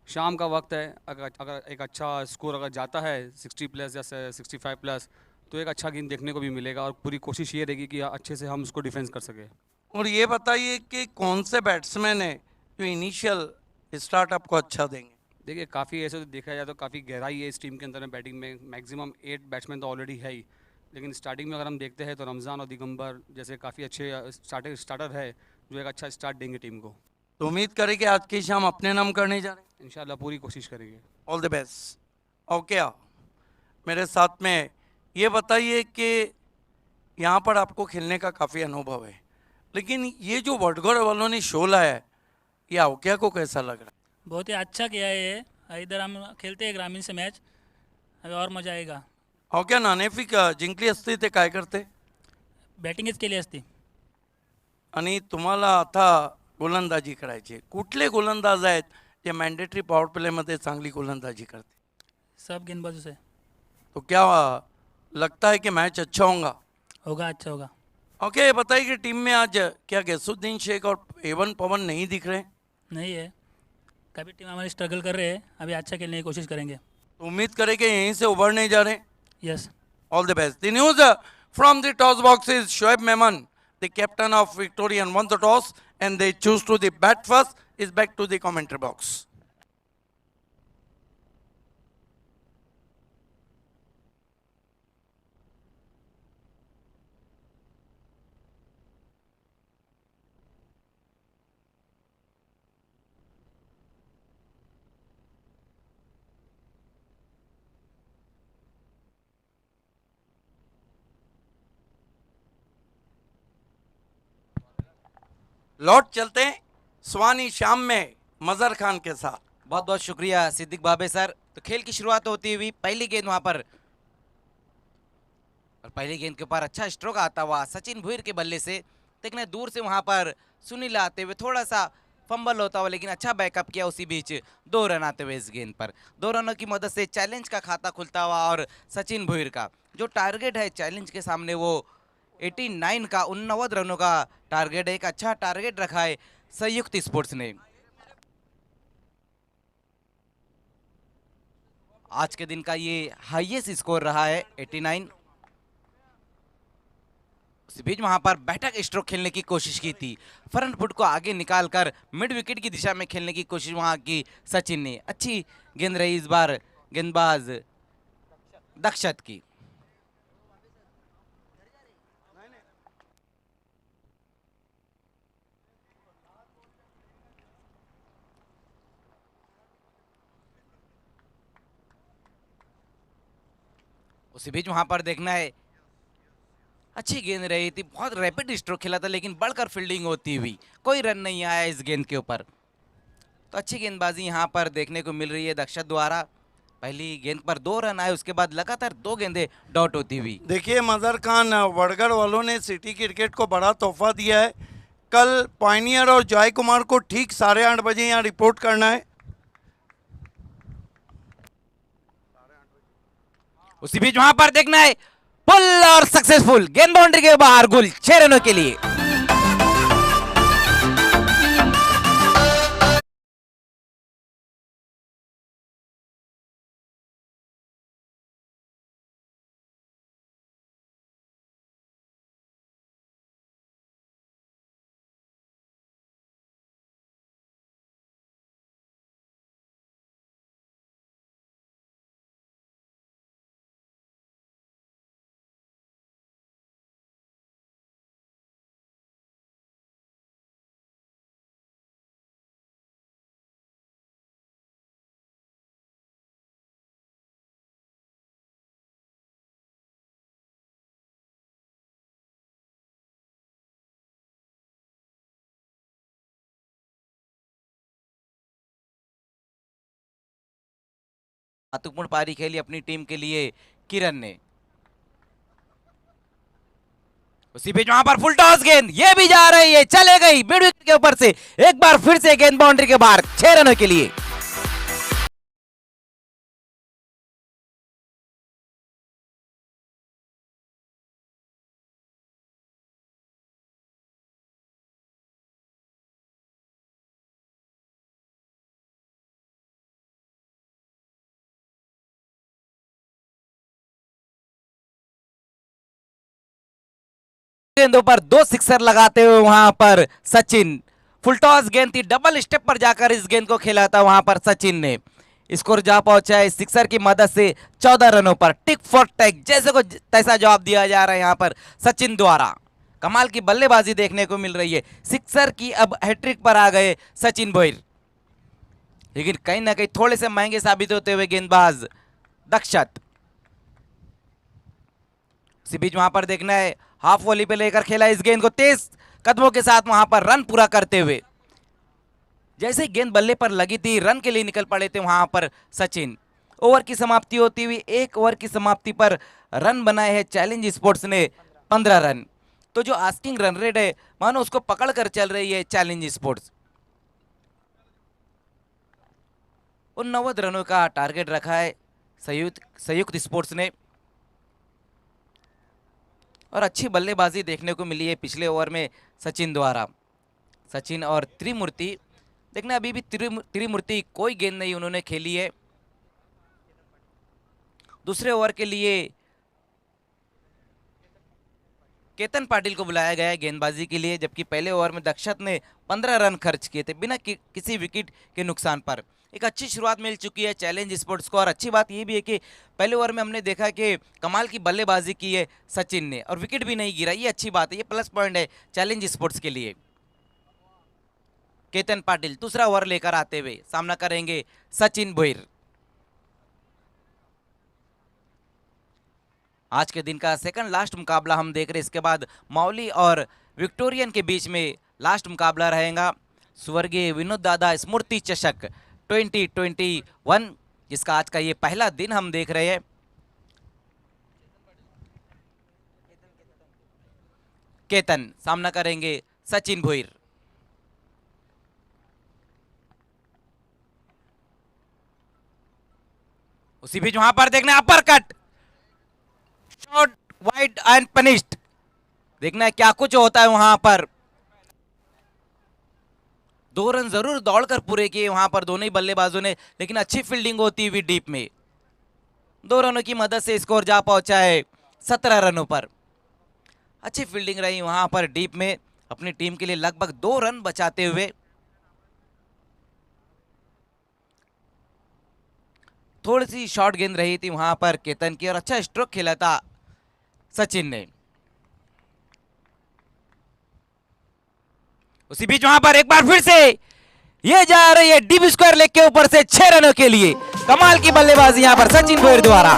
शाम का वक्त है, अगर एक अच्छा स्कोर अगर जाता है 60+ या 65+, तो एक अच्छा गेम देखने को भी मिलेगा, और पूरी कोशिश ये रहेगी कि अच्छे से हम उसको डिफेंस कर सकें।
और ये बताइए कि कौन से बैट्समैन है जो इनिशियल स्टार्ट आपको अच्छा देंगे?
देखिए काफ़ी ऐसे तो देखा जाए तो काफ़ी गहराई है इस टीम के अंदर में बैटिंग में, मैक्सिमम 8 बैट्समैन तो ऑलरेडी है ही, लेकिन स्टार्टिंग में अगर हम देखते हैं तो रमज़ान और दिगंबर जैसे काफ़ी अच्छे स्टार्टर है जो एक अच्छा स्टार्ट देंगे टीम को।
तो उम्मीद करें कि आज की शाम अपने नाम करने जा रहे हैं।
इंशाल्लाह पूरी कोशिश करेंगे।
All the best. ओके, मेरे साथ में ये बताइए कि यहाँ पर आपको खेलने का काफ़ी अनुभव है, लेकिन ये जो वडगढ़ वालों ने शो लाया है, ये अवक्या को कैसा लग रहा है?
बहुत ही अच्छा किया है ये। इधर हम खेलते हैं ग्रामीण से मैच, अभी और मजा आएगा.
अवक्या नाणेफेक जिंकली असती ते काय करते?
बॅटिंगच केली असती.
आणि तुम्हाला आता गोलंदाजी करायची आहे. कुठले गोलंदाज आहेत जे मॅन्डेटरी पॉवर प्लेमध्ये चांगली गोलंदाजी करते?
सब गेंदबाजों से
तो क्या लगता है कि मैच अच्छा होगा?
होगा, अच्छा होगा.
ओके, ये बताइए कि टीम में आज क्या गैसुद्दीन शेख और एवन पवन नहीं दिख रहे?
नहीं है, कभी टीम हमारी स्ट्रगल कर रहे हैं, अभी अच्छा खेलने की कोशिश करेंगे.
तो उम्मीद करें कि यहीं से उभरने जा रहे हैं.
Yes.
All the best. The news from the toss box is Shoaib Mehman, the captain of Victorian, won the toss and they choose to the bat first. Is back to the commentary box. लौट चलते हैं स्वानी शाम में मजर खान के साथ.
बहुत बहुत शुक्रिया सिद्दीक बाबे सर। तो खेल की शुरुआत होती हुई पहली गेंद वहां पर, और पहली गेंद के ऊपर अच्छा स्ट्रोक आता हुआ सचिन भुईर के बल्ले से, देखने दूर से वहां पर सुनील आते हुए थोड़ा सा फंबल होता हुआ, लेकिन अच्छा बैकअप किया। उसी बीच 2 रन आते हुए इस गेंद पर 2 रनों की मदद से चैलेंज का खाता खुलता हुआ, और सचिन भुईर का जो टारगेट है चैलेंज के सामने वो 89 का 89 रनों का टारगेट है। एक अच्छा टारगेट रखा है संयुक्त स्पोर्ट्स ने। आज के दिन का ये हाईएस्ट स्कोर रहा है 89। उसी बीच वहां पर बैठक स्ट्रोक खेलने की कोशिश की थी, फ्रंट फुट को आगे निकालकर मिड विकेट की दिशा में खेलने की कोशिश वहां की सचिन ने। अच्छी गेंद रही इस बार गेंदबाज दक्षत की। उसी बीच वहां पर देखना है, अच्छी गेंद रही थी, बहुत रैपिड स्ट्रोक खेला था, लेकिन बढ़कर फील्डिंग होती हुई कोई रन नहीं आया इस गेंद के ऊपर। तो अच्छी गेंदबाजी यहां पर देखने को मिल रही है दक्षत द्वारा। पहली गेंद पर 2 रन आए, उसके बाद लगातार 2 गेंदें डॉट होती हुई।
देखिए मजर खान, वडगढ़ वालों ने सिटी क्रिकेट को बड़ा तोहफा दिया है। कल पायनियर और जय कुमार को ठीक 8:30 बजे यहाँ रिपोर्ट करना है।
उसी बीच वहां पर देखना है पुल और सक्सेसफुल, गेंद बाउंड्री के बाहर, गुल 6 रनों के लिए। महत्वपूर्ण पारी खेली अपनी टीम के लिए किरण ने। उसी बीच वहां पर फुल टॉस गेंद, ये भी जा रही है, चले गई मिड विकेट के ऊपर से, एक बार फिर से गेंद बाउंड्री के बाहर, 6 रनों के लिए। गेंदों पर 2 सिक्सर लगाते हुए वहां पर सचिन, फुल टॉस गेंद थी, डबल स्टेप पर जाकर इस गेंद को खेला था वहां पर सचिन ने। स्कोर जा पहुंचा है सिक्सर की मदद से 14 रनों पर। टिक फॉर टैक जैसे को तैसा जवाब दिया जा रहा है यहाँ पर सचिन द्वारा। कमाल की बल्लेबाजी देखने को मिल रही है। सिक्सर की अब हैट्रिक पर आ गए सचिन भोईर, लेकिन कहीं ना कहीं थोड़े से महंगे साबित होते हुए गेंदबाज दक्षत। इसी बीच वहां पर देखना है हाफ वॉली पे लेकर खेला इस गेंद को तेज कदमों के साथ वहां पर रन पूरा करते हुए। जैसे गेंद बल्ले पर लगी थी रन के लिए निकल पड़े थे वहां पर सचिन। ओवर की समाप्ति होती हुई 1 ओवर की समाप्ति पर रन बनाए हैं चैलेंज स्पोर्ट्स ने 15 रन। तो जो आस्किंग रन रेट है मानो उसको पकड़ कर चल रही है चैलेंज स्पोर्ट्स। 90 रनों का टारगेट रखा है संयुक्त स्पोर्ट्स ने, और अच्छी बल्लेबाजी देखने को मिली है पिछले ओवर में सचिन द्वारा। सचिन और त्रिमूर्ति देखना, अभी भी त्रिमूर्ति कोई गेंद नहीं उन्होंने खेली है। दूसरे ओवर के लिए केतन पाटिल को बुलाया गया है गेंदबाजी के लिए, जबकि पहले ओवर में दक्षत ने 15 रन खर्च किए थे बिना किसी विकेट के नुकसान पर। एक अच्छी शुरुआत मिल चुकी है चैलेंज स्पोर्ट्स को, और अच्छी बात यह भी है कि पहले ओवर में हमने देखा कि कमाल की बल्लेबाजी की है सचिन ने और विकेट भी नहीं गिरा। ये अच्छी बात है, ये प्लस पॉइंट है चैलेंज स्पोर्ट्स के लिए। केतन पाटिल दूसरा ओवर लेकर आते हुए सामना करेंगे सचिन भोईर। आज के दिन का सेकंड लास्ट मुकाबला हम देख रहे हैं। इसके बाद मौली और विक्टोरियन के बीच में लास्ट मुकाबला रहेगा स्वर्गीय विनोद दादा स्मृति चषक 2021, जिसका आज का ये पहला दिन हम देख रहे हैं। केतन सामना करेंगे सचिन भोईर। उसी बीच वहां पर देखना upper cut shot wide and punished. देखना है क्या कुछ होता है वहां पर। 2 रन जरूर दौड़कर पूरे किए वहां पर दोनों ही बल्लेबाजों ने, लेकिन अच्छी फील्डिंग होती हुई डीप में 2 रनों की मदद से स्कोर जा पहुंचा है 17 रनों पर। अच्छी फील्डिंग रही वहां पर डीप में, अपनी टीम के लिए लगभग 2 रन बचाते हुए। थोड़ी सी शॉर्ट गेंद रही थी वहां पर केतन की, और अच्छा स्ट्रोक खेला था सचिन ने। उसी बीच वहां पर एक बार फिर से ये जा रही है डीप स्क्वायर लेग के ऊपर से 6 रनों के लिए। कमाल की बल्लेबाजी यहां पर सचिन भोईर द्वारा।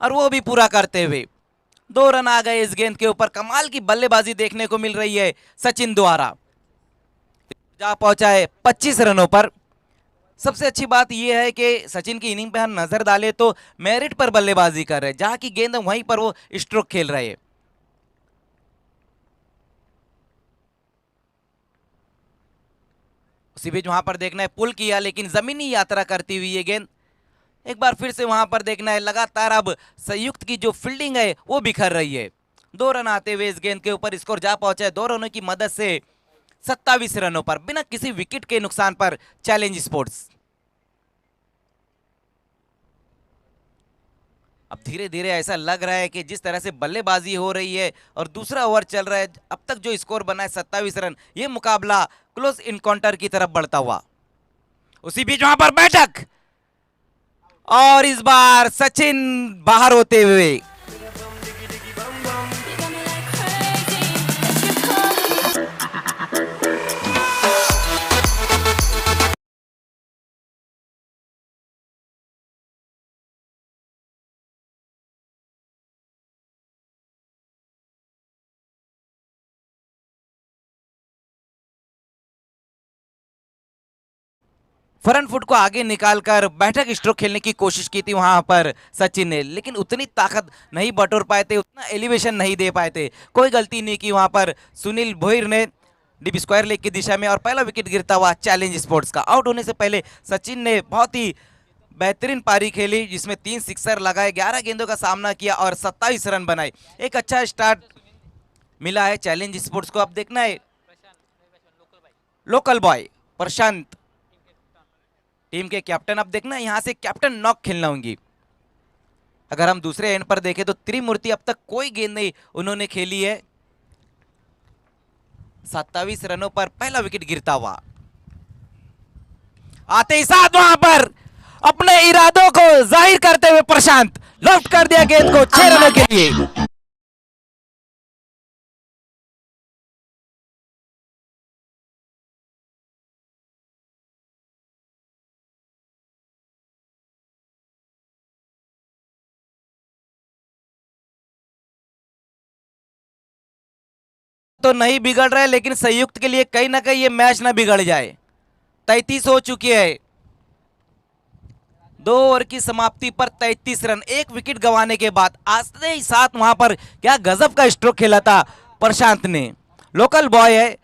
और वो भी पूरा करते हुए 2 रन आ गए इस गेंद के ऊपर। कमाल की बल्लेबाजी देखने को मिल रही है सचिन द्वारा। जा पहुंचा है 25 रनों पर। सबसे अच्छी बात यह है कि सचिन की इनिंग पे हम नजर डालें तो मेरिट पर बल्लेबाजी कर रहे हैं, जहां की गेंद वहीं पर वो स्ट्रोक खेल रहे हैं। उसी बीच वहां पर देखना है पुल किया, लेकिन जमीनी यात्रा करती हुई ये गेंद। एक बार फिर से वहां पर देखना है लगातार अब संयुक्त की जो फील्डिंग है वो बिखर रही है। 2 रन आते हुए इस गेंद के ऊपर स्कोर जा पहुंचा है 2 रनों की मदद से 27 रनों पर बिना किसी विकेट के नुकसान पर चैलेंज स्पोर्ट्स। अब धीरे धीरे ऐसा लग रहा है कि जिस तरह से बल्लेबाजी हो रही है और दूसरा ओवर चल रहा है, अब तक जो स्कोर बना है 27 रन, ये मुकाबला क्लोज इनकाउंटर की तरफ बढ़ता हुआ। उसी बीच वहां पर बैठक, और इस बार सचिन बाहर होते हुए। फ्रंट फुट को आगे निकालकर बैठक स्ट्रोक खेलने की कोशिश की थी वहां पर सचिन ने, लेकिन उतनी ताकत नहीं बटोर पाए थे, उतना एलिवेशन नहीं दे पाए थे। कोई गलती नहीं की वहां पर सुनील भोईर ने डीप स्क्वायर लेग की दिशा में, और पहला विकेट गिरता हुआ चैलेंज स्पोर्ट्स का। आउट होने से पहले सचिन ने बहुत ही बेहतरीन पारी खेली, जिसमें 3 सिक्सर लगाए, 11 गेंदों का सामना किया और 27 रन बनाए। एक अच्छा स्टार्ट मिला है चैलेंज स्पोर्ट्स को। अब देखना है लोकल बॉय प्रशांत, टीम के कैप्टन। अब देखना यहाँ से कैप्टन नॉक खेलना होंगी। अगर हम दूसरे एंड पर देखें तो त्रिमूर्ति अब तक कोई गेंद नहीं उन्होंने खेली है। 27 रनों पर पहला विकेट गिरता हुआ। आते ही साथ वहां पर अपने इरादों को जाहिर करते हुए प्रशांत लॉफ्ट कर दिया गेंद को 6 रनों के लिए। तो नहीं बिगड़ रहा है, लेकिन संयुक्त के लिए कहीं ना कहीं ये मैच ना बिगड़ जाए। 33 हो चुकी है। 2 ओवर की समाप्ति पर 33 रन, 1 विकेट गंवाने के बाद आते ही साथ वहां पर क्या गजब का स्ट्रोक खेला था प्रशांत ने। लोकल बॉय है।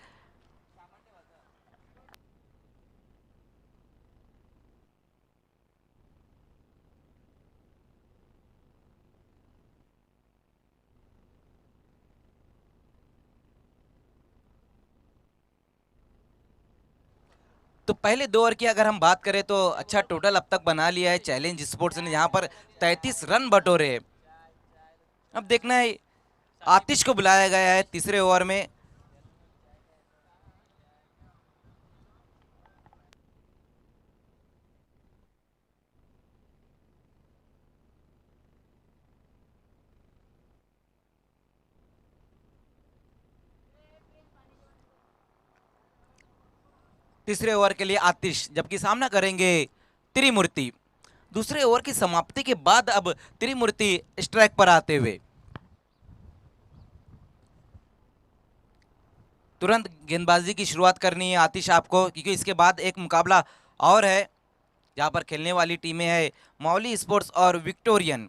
तो पहले 2 ओवर की अगर हम बात करें तो अच्छा टोटल अब तक बना लिया है चैलेंज स्पोर्ट्स ने, जहां पर 33 रन बटोरे। अब देखना है आतिश को बुलाया गया है तीसरे ओवर में। तीसरे ओवर के लिए आतिश, जबकि सामना करेंगे त्रिमूर्ति। दूसरे ओवर की समाप्ति के बाद अब त्रिमूर्ति स्ट्राइक पर आते हुए तुरंत गेंदबाजी की शुरुआत करनी है आतिश आपको, क्योंकि इसके बाद एक मुकाबला और है जहां पर खेलने वाली टीमें हैं मौली स्पोर्ट्स और विक्टोरियन।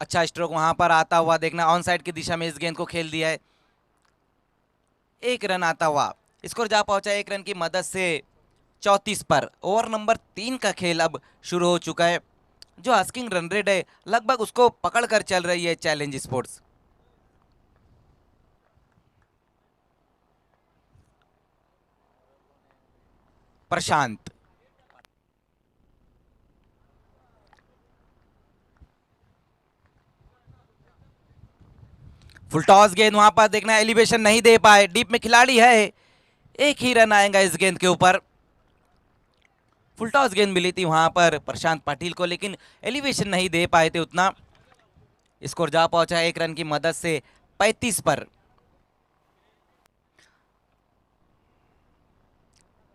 अच्छा स्ट्रोक वहां पर आता हुआ देखना, ऑन साइड की दिशा में इस गेंद को खेल दिया है। 1 रन आता हुआ, स्कोर जा पहुंचा 1 रन की मदद से 34 पर। ओवर नंबर 3 का खेल अब शुरू हो चुका है। जो आस्किंग रन रेट है लगभग उसको पकड़ कर चल रही है चैलेंज स्पोर्ट्स। प्रशांत, फुल टॉस गेंद, वहां पर देखना एलिवेशन नहीं दे पाए, डीप में खिलाड़ी है, 1 ही रन आएगा इस गेंद के ऊपर। फुल टॉस गेंद मिली थी वहां पर प्रशांत पाटिल को, लेकिन एलिवेशन नहीं दे पाए थे उतना। स्कोर जा पहुंचा 1 रन की मदद से 35 पर।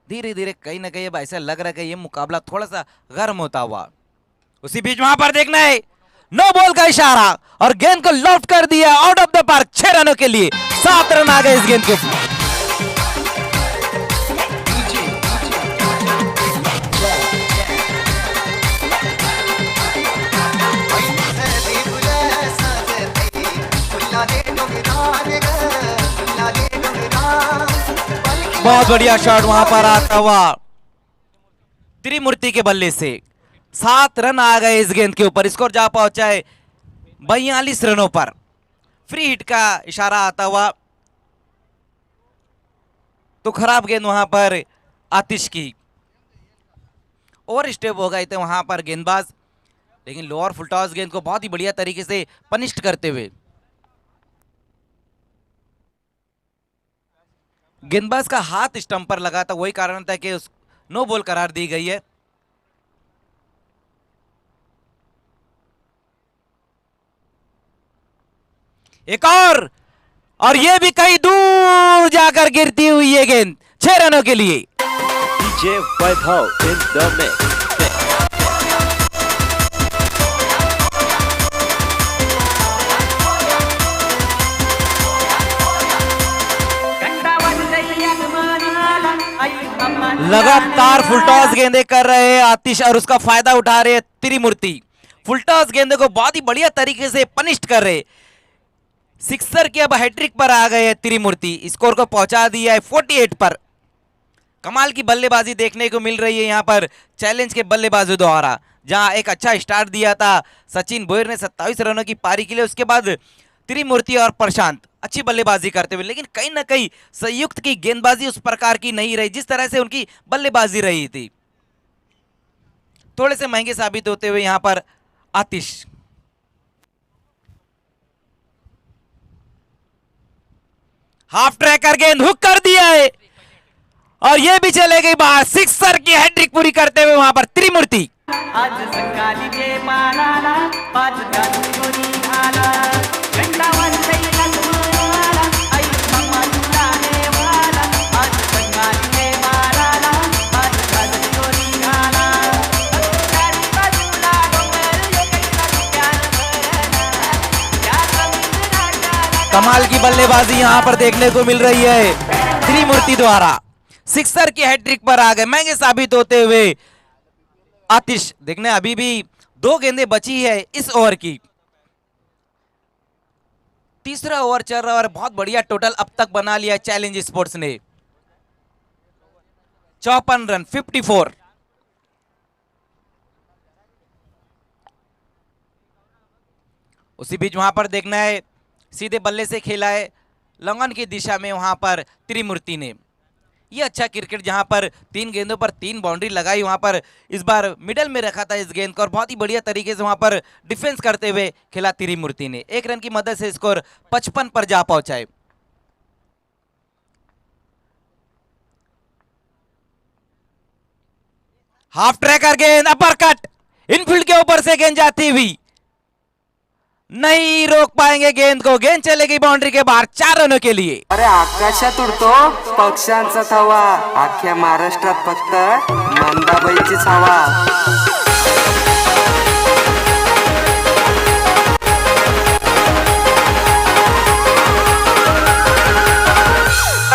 धीरे धीरे कहीं ना कहीं अब ऐसा लग रहा है कि ये मुकाबला थोड़ा सा गर्म होता हुआ। उसी बीच वहां पर देखना है नो बॉल का इशारा और गेंद को लॉफ्ट कर दिया आउट ऑफ द पार्क 6 रनों के लिए। 7 रन आ गए इस गेंद के ऊपर। बहुत बढ़िया शॉट वहां पर आता हुआ त्रिमूर्ति के बल्ले से। 7 रन आ गए इस गेंद के ऊपर। स्कोर जा पहुंचा है 42 रनों पर। फ्री हिट का इशारा आता हुआ तो खराब गेंद वहां पर आतिश की। ओवर स्टेप हो गए थे वहां पर गेंदबाज, लेकिन लोअर फुल टॉस गेंद को बहुत ही बढ़िया तरीके से पनिश्ड करते हुए गेंदबाज का हाथ स्टंप पर लगा था, वही कारण था कि नो बॉल करार दी गई है। एक और ये भी कहीं दूर जाकर गिरती हुई ये गेंद 6 रनों के लिए।
DJ Vaibhav in the mix.
लगातार फुलटॉस गेंदे कर रहे हैं आतिश और उसका फायदा उठा रहे हैं त्रिमूर्ति। फुलटॉस गेंदे को बहुत ही बढ़िया तरीके से पनिश्ड कर रहे। सिक्सर की अब हैट्रिक पर आ गए हैं त्रिमूर्ति, स्कोर को पहुंचा दिया है 48 पर। कमाल की बल्लेबाजी देखने को मिल रही है यहाँ पर चैलेंज के बल्लेबाजों द्वारा, जहां एक अच्छा स्टार्ट दिया था सचिन बोयर ने 27 रनों की पारी के लिए। उसके बाद त्रिमूर्ति और प्रशांत अच्छी बल्लेबाजी करते हुए, लेकिन कहीं ना कहीं संयुक्त की गेंदबाजी उस प्रकार की नहीं रही जिस तरह से उनकी बल्लेबाजी रही थी। थोड़े से महंगे साबित होते हुए यहाँ पर आतिश। हाफ ट्रैकर गेंद हुक कर दिया है और ये भी चले गई बाहर। सिक्सर की हैट्रिक पूरी करते हुए वहां पर त्रिमूर्ति।
आज सकाळी जे मानाला पाच गाजोरी आला गंडावन आला आई मम्मा तुलाने वाला आज सकाळी जे मानाला पाच गाजोरी आला गाडी बाजूला डोंगर योगेला प्यार भरला या समुद्राला।
कमाल की बल्लेबाजी यहां पर देखने को मिल रही है त्रिमूर्ति द्वारा। सिक्सर की हैट्रिक पर आ गए, महंगे साबित होते हुए आतिश। देखने अभी भी 2 गेंदें बची है इस ओवर की। तीसरा ओवर चल रहा है और बहुत बढ़िया टोटल अब तक बना लिया चैलेंज स्पोर्ट्स ने। 54 रन 54। उसी बीच वहां पर देखना है सीधे बल्ले से खेला है लंगन की दिशा में वहां पर त्रिमूर्ति ने। ये अच्छा क्रिकेट जहां पर 3 गेंदों पर 3 बाउंड्री लगाई, वहां पर इस बार मिडल में रखा था इस गेंद को और बहुत ही बढ़िया तरीके से वहां पर डिफेंस करते हुए खेला त्रिमूर्ति ने। 1 रन की मदद से स्कोर 55 पर जा पहुंचाए। हाफ ट्रैकर गेंद अपरकट इनफील्ड के ऊपर से गेंद जाती हुई, नहीं रोक पाएंगे गेंद को। गेंद चलेगी बाउंड्री के बाहर 4 रनों के लिए।
अरे आकाशात उडतो पक्ष्यांचा थवा, अख्ख्या महाराष्ट्रात फक्त मंदाबाईचीच हवा।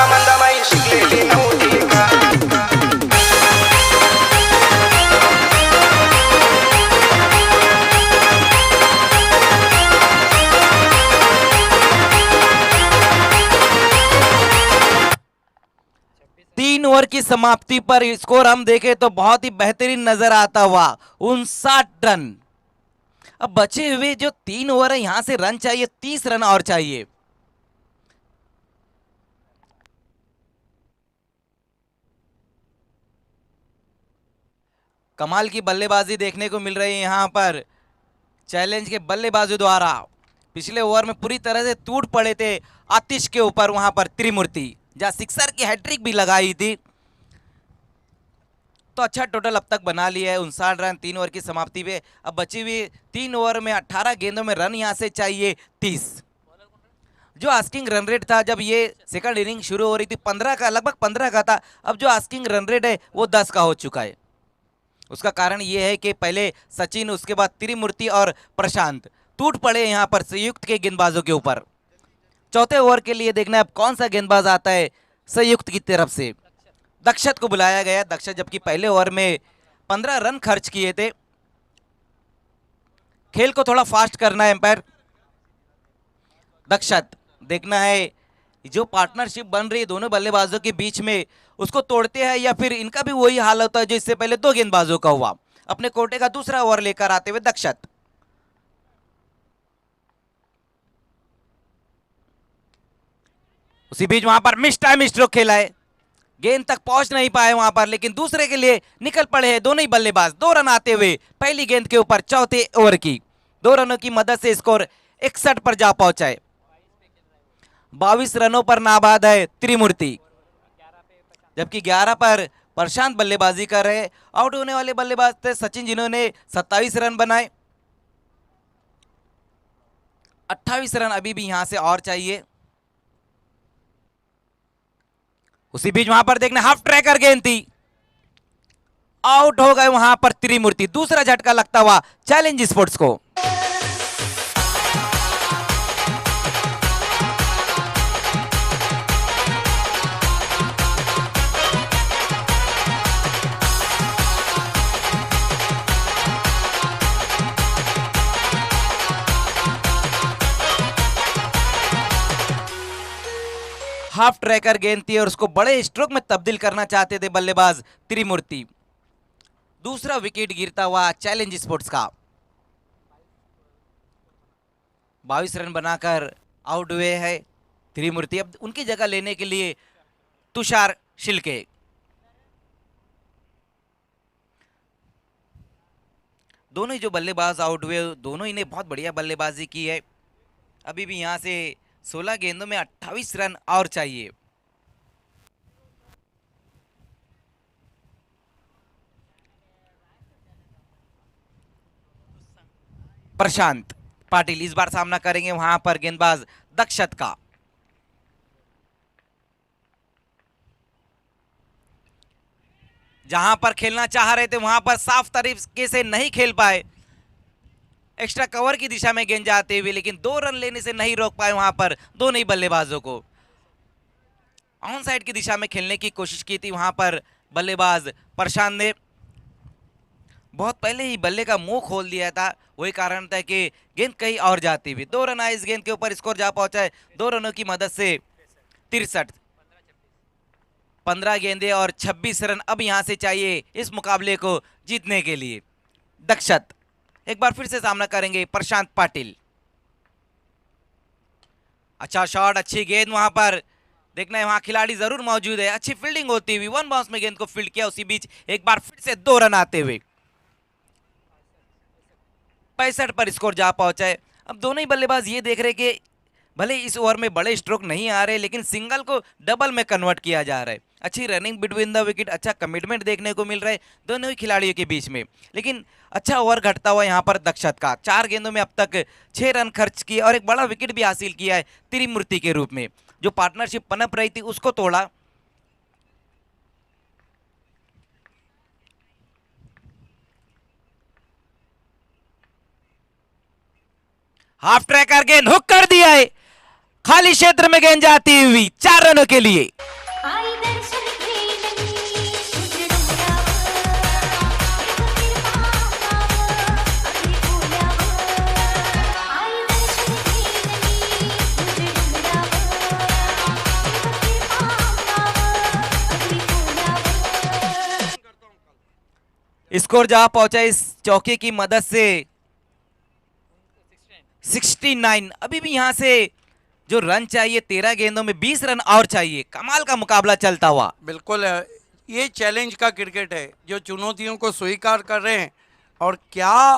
मंदाबाई शिकलेली नव्हती का?
3 ओवर की समाप्ति पर स्कोर हम देखें तो बहुत ही बेहतरीन नजर आता हुआ 59 रन। अब बचे हुए जो 3 ओवर है यहां से रन चाहिए, 30 रन और चाहिए। कमाल की बल्लेबाजी देखने को मिल रही है यहां पर चैलेंज के बल्लेबाजों द्वारा। पिछले ओवर में पूरी तरह से टूट पड़े थे आतिश के ऊपर वहां पर त्रिमूर्ति, जहां सिक्सर की हैट्रिक भी लगाई थी। तो अच्छा टोटल अब तक बना लिया है 59 रन 3 ओवर की समाप्ति पे। अब बची हुई 3 ओवर में 18 गेंदों में रन यहां से चाहिए 30। जो आस्किंग रन रेट था जब ये सेकंड इनिंग शुरू हो रही थी 15 का, लगभग 15 का था। अब जो आस्किंग रन रेट है वो 10 का हो चुका है। उसका कारण ये है कि पहले सचिन, उसके बाद त्रिमूर्ति और प्रशांत टूट पड़े यहाँ पर संयुक्त के गेंदबाजों के ऊपर। चौथे ओवर के लिए देखना है अब कौन सा गेंदबाज आता है संयुक्त की तरफ से। दक्षत को बुलाया गया। दक्षत जबकि पहले ओवर में 15 रन खर्च किए थे। खेल को थोड़ा फास्ट करना है एम्पायर। दक्षत देखना है जो पार्टनरशिप बन रही है दोनों बल्लेबाजों के बीच में, उसको तोड़ते हैं या फिर इनका भी वही हाल होता है जो इससे पहले 2 गेंदबाजों का हुआ। अपने कोटे का दूसरा ओवर लेकर आते हुए दक्षत। उसी बीच वहां पर मिस टाइम स्ट्रोक खेला है, गेंद तक पहुंच नहीं पाए वहां पर, लेकिन दूसरे के लिए निकल पड़े हैं दोनों ही बल्लेबाज। 2 रन आते हुए पहली गेंद के ऊपर चौथे ओवर की 2 रनों की मदद से स्कोर 61 पर जा पहुंचा है। 22 रनों पर नाबाद है त्रिमूर्ति, जबकि 11 पर प्रशांत बल्लेबाजी कर रहे। आउट होने वाले बल्लेबाज थे सचिन जिन्होंने 27 रन बनाए। 28 रन अभी भी यहां से और चाहिए। उसी बीच वहां पर देखना हाफ ट्रैकर गेंद थी, आउट हो गए वहां पर त्रिमूर्ति। दूसरा झटका लगता हुआ चैलेंज स्पोर्ट्स को। हाफ ट्रैकर गेंद थी और उसको बड़े स्ट्रोक में तब्दील करना चाहते थे बल्लेबाज त्रिमूर्ति। दूसरा विकेट गिरता हुआ चैलेंज स्पोर्ट्स का। 22 रन बनाकर आउट हुए हैं त्रिमूर्ति। अब उनकी जगह लेने के लिए तुषार शिल्के। दोनों ही जो बल्लेबाज आउट हुए दोनों ही ने बहुत बढ़िया बल्लेबाजी की है। अभी भी यहां से 16 गेंदों में 28 रन और चाहिए। प्रशांत पाटिल इस बार सामना करेंगे वहां पर गेंदबाज दक्षत का। जहां पर खेलना चाह रहे थे वहां पर साफ तरीके से नहीं खेल पाए। एक्स्ट्रा कवर की दिशा में गेंद जाते हुए, लेकिन 2 रन लेने से नहीं रोक पाए वहां पर दोनों ही बल्लेबाजों को। ऑन साइड की दिशा में खेलने की कोशिश की थी वहां पर बल्लेबाज प्रशांत ने। बहुत पहले ही बल्ले का मुंह खोल दिया था, वही कारण था कि गेंद कहीं और जाती हुई। 2 रन आए इस गेंद के ऊपर, स्कोर जा पहुंचा है 2 रनों की मदद से 63। 15 गेंदें और 26 रन अब यहां से चाहिए इस मुकाबले को जीतने के लिए। दक्षत एक बार फिर से सामना करेंगे प्रशांत पाटिल। अच्छा शॉट, अच्छी गेंद वहां पर। देखना है वहां खिलाड़ी जरूर मौजूद है। अच्छी फील्डिंग होती हुई 1 बाउंस में गेंद को फील्ड किया। उसी बीच एक बार फिर से 2 रन आते हुए 65 पर स्कोर जा पहुंचा है। अब दोनों ही बल्लेबाज ये देख रहे कि भले इस ओवर में बड़े स्ट्रोक नहीं आ रहे, लेकिन सिंगल को डबल में कन्वर्ट किया जा रहा है। अच्छी रनिंग बिटवीन द विकेट, अच्छा कमिटमेंट देखने को मिल रहा है दोनों ही खिलाड़ियों के बीच में। लेकिन अच्छा ओवर घटता हुआ यहाँ पर दक्षत का। 4 गेंदों में अब तक 6 रन खर्च किए और एक बड़ा विकेट भी हासिल किया है त्रिमूर्ति के रूप में। जो पार्टनरशिप पनप रही थी उसको तोड़ा। हाफ ट्रैकर गेंद हुक कर दिया है, खाली क्षेत्र में गेंद जाती हुई 4 रनों के लिए। स्कोर जा पहुंचा इस चौके की मदद से 69। अभी भी यहां से जो रन चाहिए 13 गेंदों में 20 रन और चाहिए। कमाल का मुकाबला चलता हुआ।
बिल्कुल ये चैलेंज का क्रिकेट है, जो चुनौतियों को स्वीकार कर रहे हैं। और क्या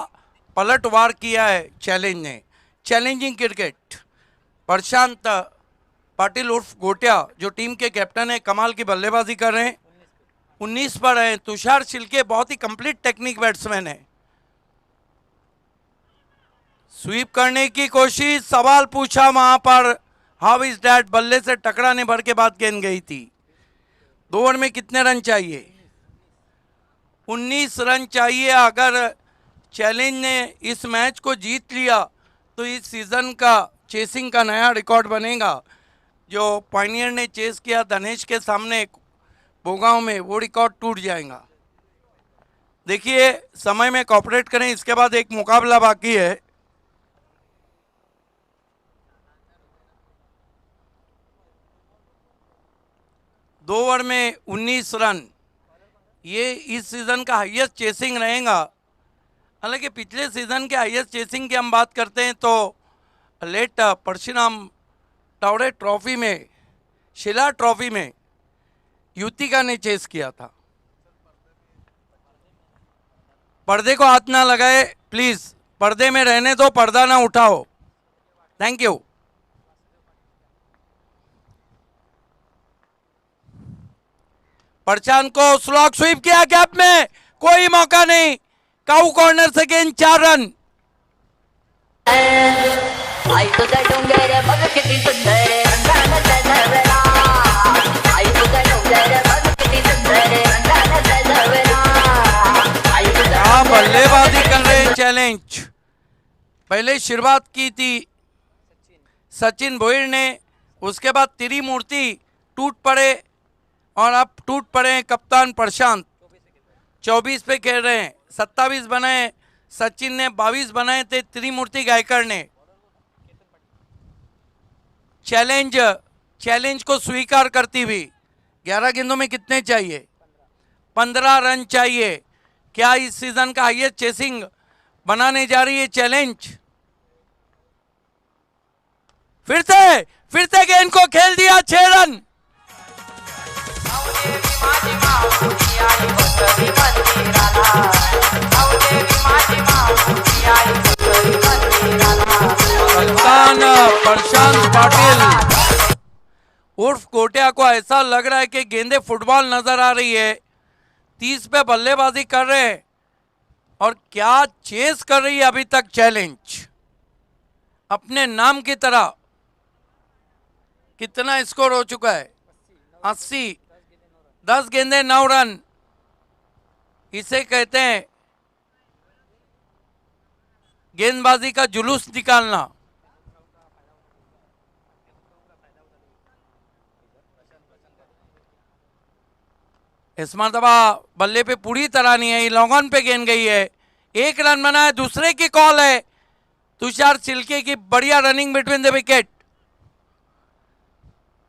पलटवार किया है चैलेंज ने। Challenging cricket. प्रशांत पाटिल उर्फ गोटिया जो टीम के कैप्टन है, कमाल की बल्लेबाजी कर रहे हैं। 19 पर है। तुषार शिल्के बहुत ही कंप्लीट टेक्निक बैट्समैन है। स्वीप करने की कोशिश, सवाल पूछा वहां पर हाउ इज दैट। बल्ले से टकराने भर के बाद गेंद गई थी। 2 ओवर में कितने रन चाहिए? 19 रन चाहिए। अगर चैलेंज ने इस मैच को जीत लिया तो इस सीजन का चेसिंग का नया रिकॉर्ड बनेगा। जो पायनियर ने चेस किया धनेश के सामने बोगांव में, वो रिकॉर्ड टूट जाएगा। देखिए समय में कॉपरेट करें, इसके बाद एक मुकाबला बाकी है। दो ओवर में 19 रन, ये इस सीजन का हाईएस्ट चेसिंग रहेगा। हालांकि पिछले सीजन के हाईएस्ट चेसिंग की हम बात करते हैं तो लेट परशुराम टावड़े ट्रॉफी में, शिला ट्रॉफी में युतिका ने चेस किया था। पर्दे को हाथ ना लगाए प्लीज, पर्दे में रहने दो, पर्दा ना उठाओ। Thank you. प्रशांत को स्लॉग स्वीप किया, गैप में कोई मौका नहीं। काऊ कॉर्नर से गेंद 4 रन।
आई तुझा डोंगर बघ किती सुंदर रंगानं सजवला आई तुझा डोंगर बघ किती सुंदर रंगानं सजवला आई तुझा
क्या बल्लेबाजी कर रहे हैं चैलेंज। पहले शुरुआत की थी सचिन भोईर ने, उसके बाद त्रिमूर्ति टूट पड़े और अब टूट पड़े हैं कप्तान प्रशांत। 24 पे खेल रहे हैं। 27 बनाए सचिन ने, 22 बनाए थे त्रिमूर्ति गायकर ने। चैलेंज चैलेंज को स्वीकार करती हुई 11 गेंदों में कितने चाहिए? 15 रन चाहिए। क्या इस सीजन का हाईएस्ट चेसिंग बनाने जा रही है चैलेंज? फिर से गेंद को खेल दिया, 6 रन। कप्तान प्रशांत पाटिल उर्फ कोटिया को ऐसा लग रहा है कि गेंदे फुटबॉल नजर आ रही है। 30 पे बल्लेबाजी कर रहे हैं और क्या चेस कर रही है अभी तक चैलेंज अपने नाम की तरह। कितना स्कोर हो चुका है? 80। 10 गेंदे 9 रन। इसे कहते हैं गेंदबाजी का जुलूस निकालना। इस मरतबा बल्ले पे पूरी तरह नहीं है, लॉन्ग ऑन पे गेंद गई है। 1 रन बना है, दूसरे की कॉल है। तुषार चिल्के की बढ़िया रनिंग बिटवीन द विकेट।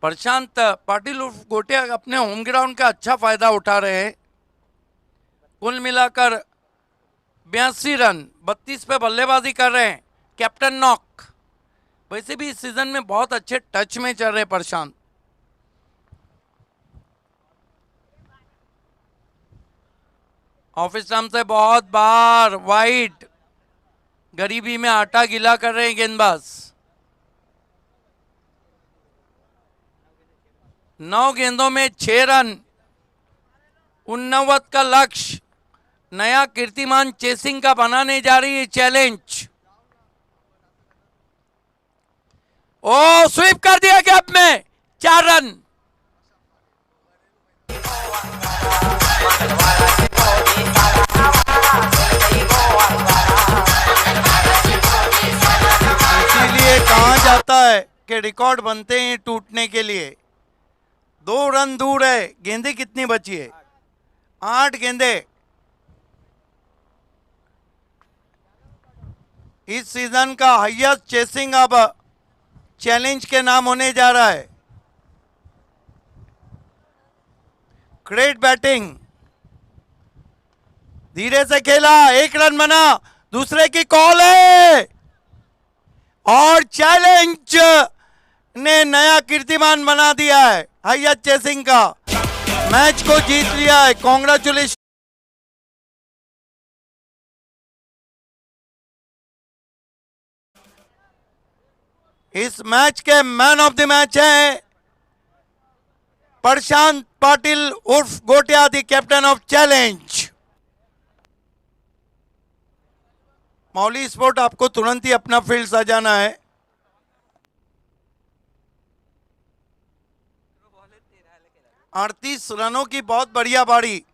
प्रशांत पाटिल उर्फ गोटिया अपने होम ग्राउंड का अच्छा फायदा उठा रहे हैं। कुल मिलाकर 82 रन, 32 पे बल्लेबाजी कर रहे हैं। कैप्टन नॉक वैसे भी इस सीजन में बहुत अच्छे टच में चल रहे हैं प्रशांत। ऑफिस स्टंप से बहुत बार वाइड, गरीबी में आटा गीला कर रहे हैं गेंदबाज। 9 गेंदों में 6 रन, 89 का लक्ष्य। नया कीर्तिमान चेसिंग का बनाने जा रही है चैलेंज। ओ स्वीप कर दिया गैप में, 4 रन। इसीलिए कहा जाता है कि रिकॉर्ड बनते हैं टूटने के लिए। 2 रन दूर है। गेंदे कितनी बची है? 8 गेंदे। इस सीजन का हाईएस्ट चेसिंग अब चैलेंज के नाम होने जा रहा है। ग्रेट बैटिंग, धीरे से खेला, 1 रन बना, दूसरे की कॉल है और चैलेंज ने नया कीर्तिमान बना दिया है हाईएस्ट चेसिंग का। मैच को जीत लिया है। कांग्रेचुलेशन। इस मैच के मैन ऑफ द मैच हैं प्रशांत पाटिल उर्फ Gotiya, the captain of challenge. Mauli sport आपको तुरंत ही अपना फील्ड सजाना है। अड़तीस रनों की बहुत बढ़िया बारी।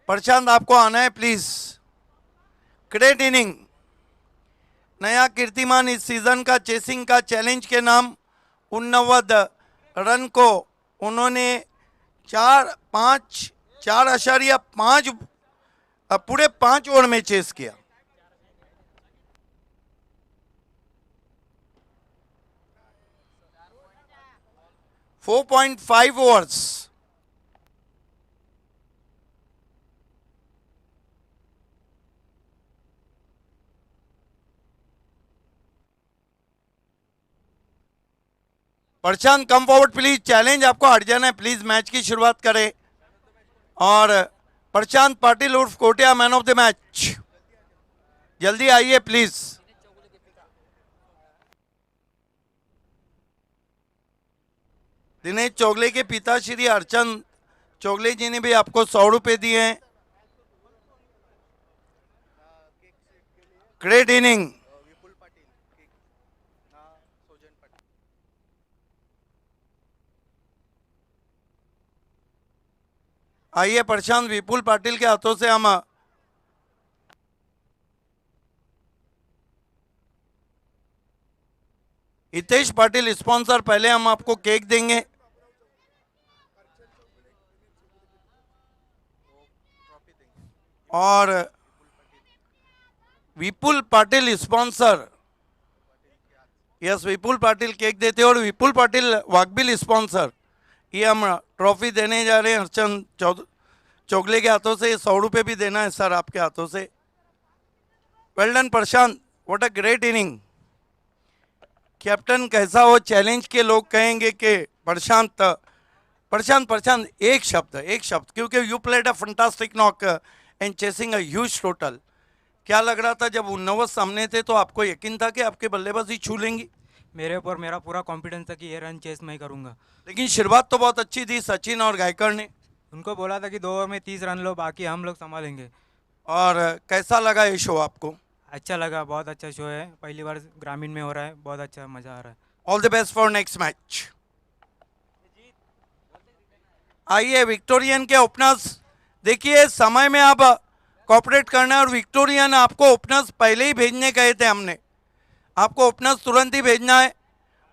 प्रशांत आपको आना है प्लीज। ग्रेट इनिंग, नया कीर्तिमान इस सीजन का चेसिंग का चैलेंज के नाम। 89 रन को उन्होंने 4.5 पूरे 5 ओवर में चेस किया। Four 4.5 overs. Prashant come forward please. Challenge आपको हट जाना है प्लीज। मैच की शुरुआत करें। और प्रशांत पाटिल उर्फ कोटिया मैन ऑफ द मैच, जल्दी आइए प्लीज। दिनेश चोगले के पिता श्री हरचंद चोगले जी ने भी आपको 100 रुपए दिए हैं। Great inning. आइए प्रशांत विपुल पाटिल के हाथों से हम हितेश पाटिल स्पॉन्सर, पहले हम आपको केक देंगे। और विपुल पाटिल स्पॉन्सर यस, विपुल पाटिल केक देते हैं और विपुल पाटिल वाकबिल स्पॉन्सर। ये हम ट्रॉफी देने जा रहे हैं हरचंद चोगले के हाथों से। 100 रुपये भी देना है सर आपके हाथों से। Well done Prashant, what a great inning. Captain कैसा हो चैलेंज के लोग कहेंगे कि प्रशांत प्रशांत प्रशांत एक शब्द, क्योंकि you played a fantastic knock and chasing a huge total. क्या लग रहा था जब उन्नवत सामने थे तो आपको यकीन था कि आपके बल्लेबाजी छू लेंगी?
मेरे ऊपर मेरा पूरा कॉन्फिडेंस था कि ये रन चेस मैं करूंगा।
लेकिन शुरुआत तो बहुत अच्छी थी सचिन और गायकवाड़ ने।
उनको बोला था कि 2 ओवर में 30 रन लो, बाकी हम लोग संभालेंगे।
और कैसा लगा ये शो आपको?
अच्छा लगा, बहुत अच्छा शो है, पहली बार ग्रामीण में हो रहा है, बहुत अच्छा मज़ा आ रहा है।
All the best for next match. आइए विक्टोरियन के ओपनर्स, देखिए समय में आप कोऑपरेट करना है और विक्टोरियन आपको ओपनर्स पहले ही भेजने कहे थे हमने, आपको ओपनर्स तुरंत ही भेजना है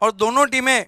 और दोनों टीमें